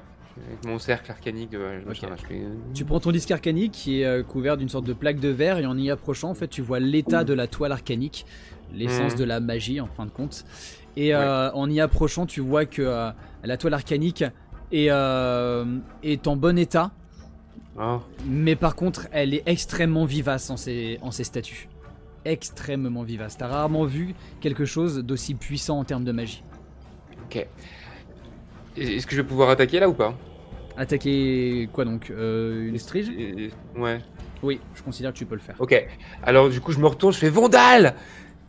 Avec mon cercle arcanique de machin, Ok. là, je fais- Tu prends ton disque arcanique qui est couvert d'une sorte de plaque de verre et en y approchant, en fait, tu vois l'état de la toile arcanique, l'essence Mhm. de la magie en fin de compte. Et Ouais. en y approchant, tu vois que la toile arcanique est en bon état, Oh. mais par contre, elle est extrêmement vivace en ces statues. Extrêmement vivace. T'as rarement vu quelque chose d'aussi puissant en termes de magie. Ok. Est-ce que je vais pouvoir attaquer là ou pas? Attaquer quoi donc une strige? Ouais. Oui, je considère que tu peux le faire. Ok. Alors du coup, je me retourne, je fais Vandale!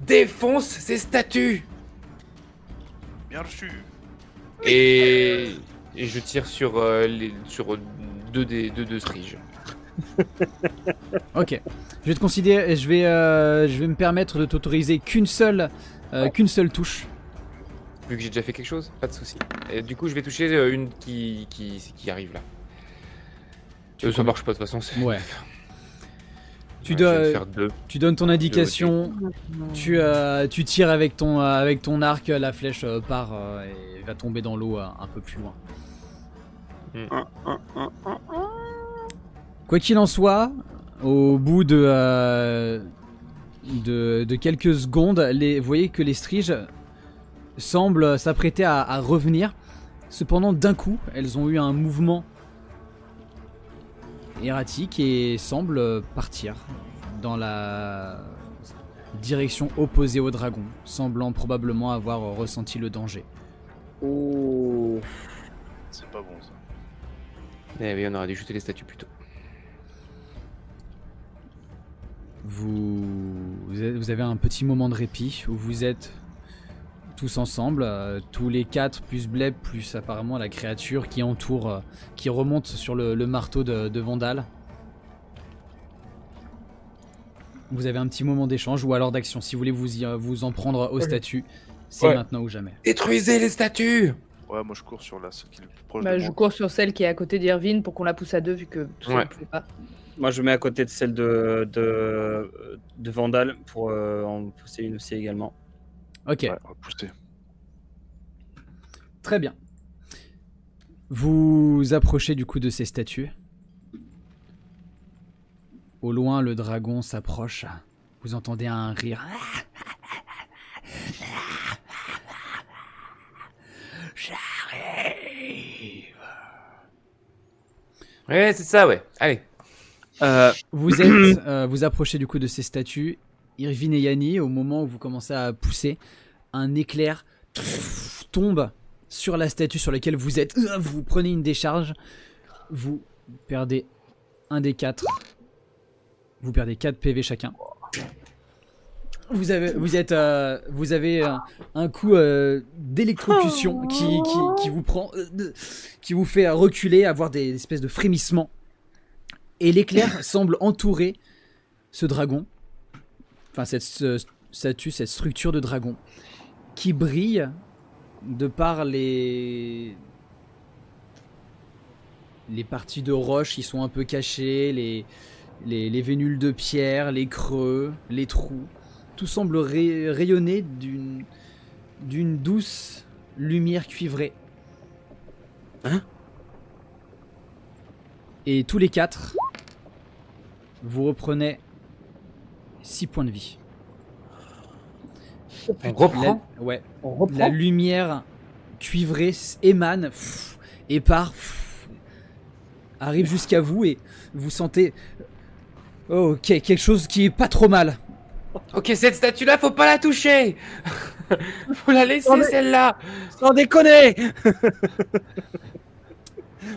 Défonce ces statues! Bien reçu. Et je tire sur deux striges. Ok. Je vais te considérer, je vais me permettre de t'autoriser qu'une seule touche. Vu que j'ai déjà fait quelque chose, pas de souci. Et du coup, je vais toucher une qui arrive là. Ça marche pas de toute façon. Ouais. Tu Ouais, je vais dois- faire deux. Tu donnes ton indication, tu tires avec ton arc, la flèche part et va tomber dans l'eau un peu plus loin. Quoi qu'il en soit, au bout de quelques secondes, vous voyez que les striges semblent s'apprêter à revenir. Cependant, d'un coup, elles ont eu un mouvement erratique et semblent partir dans la direction opposée au dragon, semblant probablement avoir ressenti le danger. Oh. C'est pas bon ça. Eh oui, on aurait dû shooter les statues plus tôt. Vous avez un petit moment de répit où vous êtes tous ensemble, tous les quatre, plus Bleb, plus apparemment la créature qui entoure, qui remonte sur le marteau de Vandale. Vous avez un petit moment d'échange ou alors d'action. Si vous voulez vous en prendre aux statues, c'est Ouais. maintenant ou jamais. Détruisez les statues! Ouais, moi je cours sur la celle qui est le plus proche Bah, de je moi. cours sur celle qui est à côté d'Irvine pour qu'on la pousse à deux vu que tout Ouais. ça ne pouvait pas. Moi, je mets à côté de celle de Vandal pour en pousser une aussi également. Ok, Ouais, on va pousser. très bien. Vous approchez du coup de ces statues. Au loin, le dragon s'approche. Vous entendez un rire. J'arrive. Ouais, c'est ça, ouais. Allez. Vous approchez du coup de ces statues. Irvine et Yanni, au moment où vous commencez à pousser, un éclair tombe sur la statue sur laquelle vous êtes. Vous prenez une décharge. Vous perdez un des 4. Vous perdez 4 PV chacun. Vous avez un coup d'électrocution qui vous prend, qui vous fait reculer, avoir des espèces de frémissements. Et l'éclair semble entourer ce dragon, enfin cette statue, cette structure de dragon, qui brille de par les parties de roche qui sont un peu cachées, les vénules de pierre, les creux, les trous. Tout semble rayonner d'une douce lumière cuivrée. Hein? Et tous les 4, vous reprenez 6 points de vie. On reprend. Ouais. On reprend. La lumière cuivrée émane et part, arrive jusqu'à vous et vous sentez quelque chose qui est pas trop mal. Ok, cette statue-là, faut pas la toucher. Faut la laisser, celle-là. Sans déconner.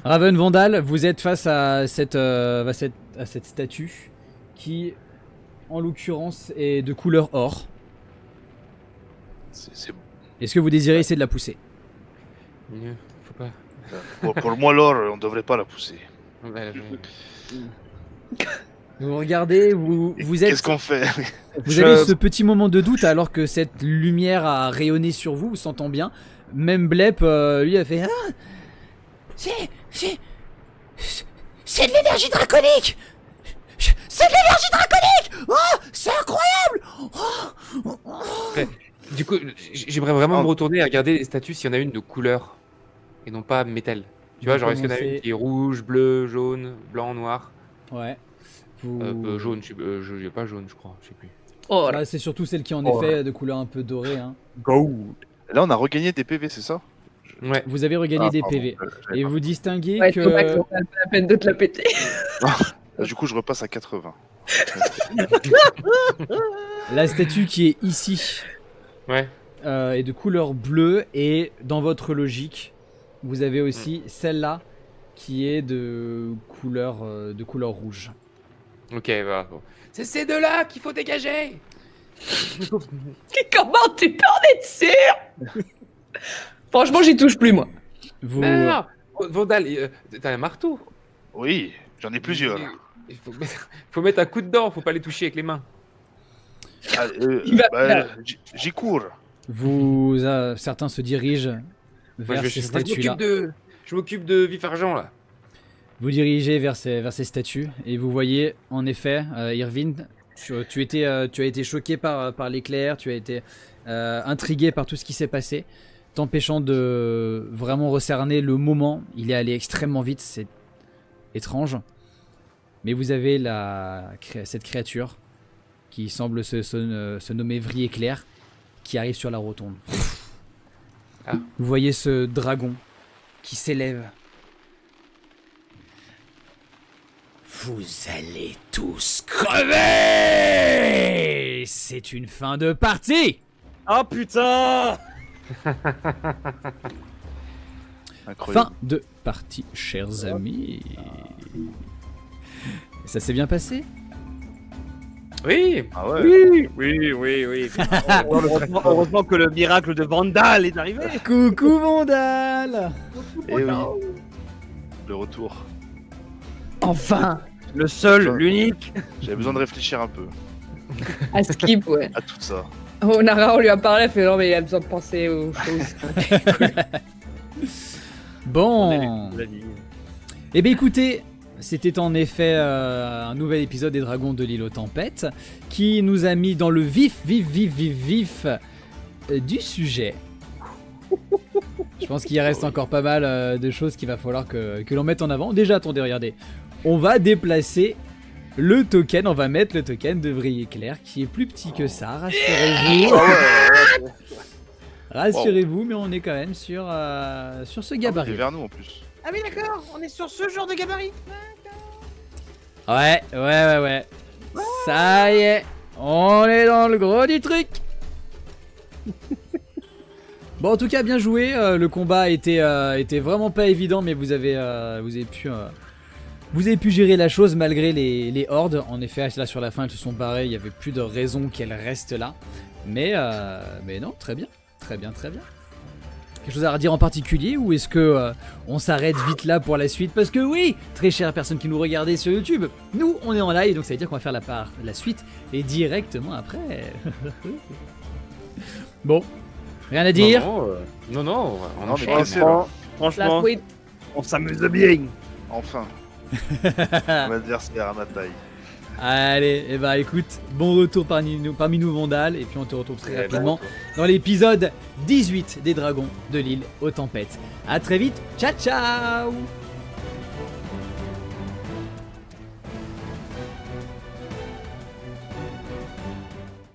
Raven Vandal, vous êtes face à cette statue qui, en l'occurrence, est de couleur or. C'est Est-ce que vous désirez essayer de la pousser? Faut pas. pour moi, l'or, on devrait pas la pousser. Ouais, Vous regardez, vous êtes... Qu'est-ce qu'on fait? Vous avez ce petit moment de doute alors que cette lumière a rayonné sur vous, vous sentant bien. Même Blep, lui, a fait... Ah, C'est de l'énergie draconique. C'est de l'énergie draconique. Oh, c'est incroyable. Ouais. Du coup, j'aimerais vraiment me retourner et regarder les statues s'il y en a une de couleur et non pas métal. Tu vois, genre est-ce qu'il y en a une qui est rouge, bleu, jaune, blanc, noir? Ouais. Jaune, il n'y a pas jaune, je crois, je sais plus. Oh, C'est surtout celle qui est en effet de couleur un peu dorée. Hein. Là, on a regagné des PV, c'est ça? Ouais. Vous avez regagné des pardon, PV. j'avais Et pas vous distinguez ouais, que... c'est pas la peine de te la péter. Du coup, je repasse à 80. La statue qui est ici Ouais. est de couleur bleue et dans votre logique, vous avez aussi celle-là qui est de couleur rouge. Ok, voilà. Bon. C'est ces deux-là qu'il faut dégager. Comment tu peux en être sûr? Franchement, j'y touche plus, moi. Vous... Non. Vandal, t'as un marteau. Oui, j'en ai plusieurs. Il faut mettre un coup dedans, faut pas les toucher avec les mains. Ah, j'y cours. certains se dirigent vers ces statues-là. Je m'occupe de Vif Argent là. Vous dirigez vers ces statues et vous voyez en effet, Irvine, tu as été choqué par l'éclair, tu as été intrigué par tout ce qui s'est passé, t'empêchant de vraiment recerner le moment. Il est allé extrêmement vite, c'est étrange. Mais vous avez cette créature qui semble se nommer Vrille Éclair qui arrive sur la rotonde. Ah. Vous voyez ce dragon qui s'élève. Vous allez tous crever! C'est une fin de partie! Oh putain! Incroyable. Fin de partie, chers amis. Ça s'est bien passé? Oui. Ah ouais. Oui. Heureusement que le miracle de Vandal est arrivé. Coucou Vandal! Et oui. Le retour. Enfin, Le seul, l'unique. J'avais besoin de réfléchir un peu à skip, ouais. à tout ça. Oh, Nara, on lui a parlé, elle fait non, mais il a besoin de penser aux choses. Bon. On l'a dit. Eh bien écoutez, c'était en effet un nouvel épisode des Dragons de l'île aux Tempêtes qui nous a mis dans le vif du sujet. Je pense qu'il reste encore pas mal de choses qu'il va falloir que l'on mette en avant. Déjà, attendez, regardez. On va déplacer le token, on va mettre le token de vrille éclair qui est plus petit que ça, rassurez-vous. Rassurez-vous, mais on est quand même sur ce Il gabarit. est vers nous en plus. Ah oui, d'accord, on est sur ce genre de gabarit. Ouais. Ça y est, on est dans le gros du truc. Bon, en tout cas, bien joué. Le combat était vraiment pas évident, mais vous avez pu gérer la chose malgré les hordes. En effet, là sur la fin, elles se sont barrées. Il y avait plus de raison qu'elles restent là. Mais non, très bien. Quelque chose à redire en particulier ou est-ce que on s'arrête vite là pour la suite? Parce que oui, très chère personne qui nous regardait sur YouTube, nous on est en live, donc ça veut dire qu'on va faire la suite et directement après. Bon, rien à dire. Non, on Non, enchaîne. mais cassé, là. Franchement, Oui. on s'amuse bien. Enfin. Mon adversaire à ma taille. Allez, et bah écoute, bon retour parmi nous Vandal, et puis on te retrouve très Eh ben, rapidement dans l'épisode 18 des Dragons de l'île aux Tempêtes. A très vite, ciao ciao.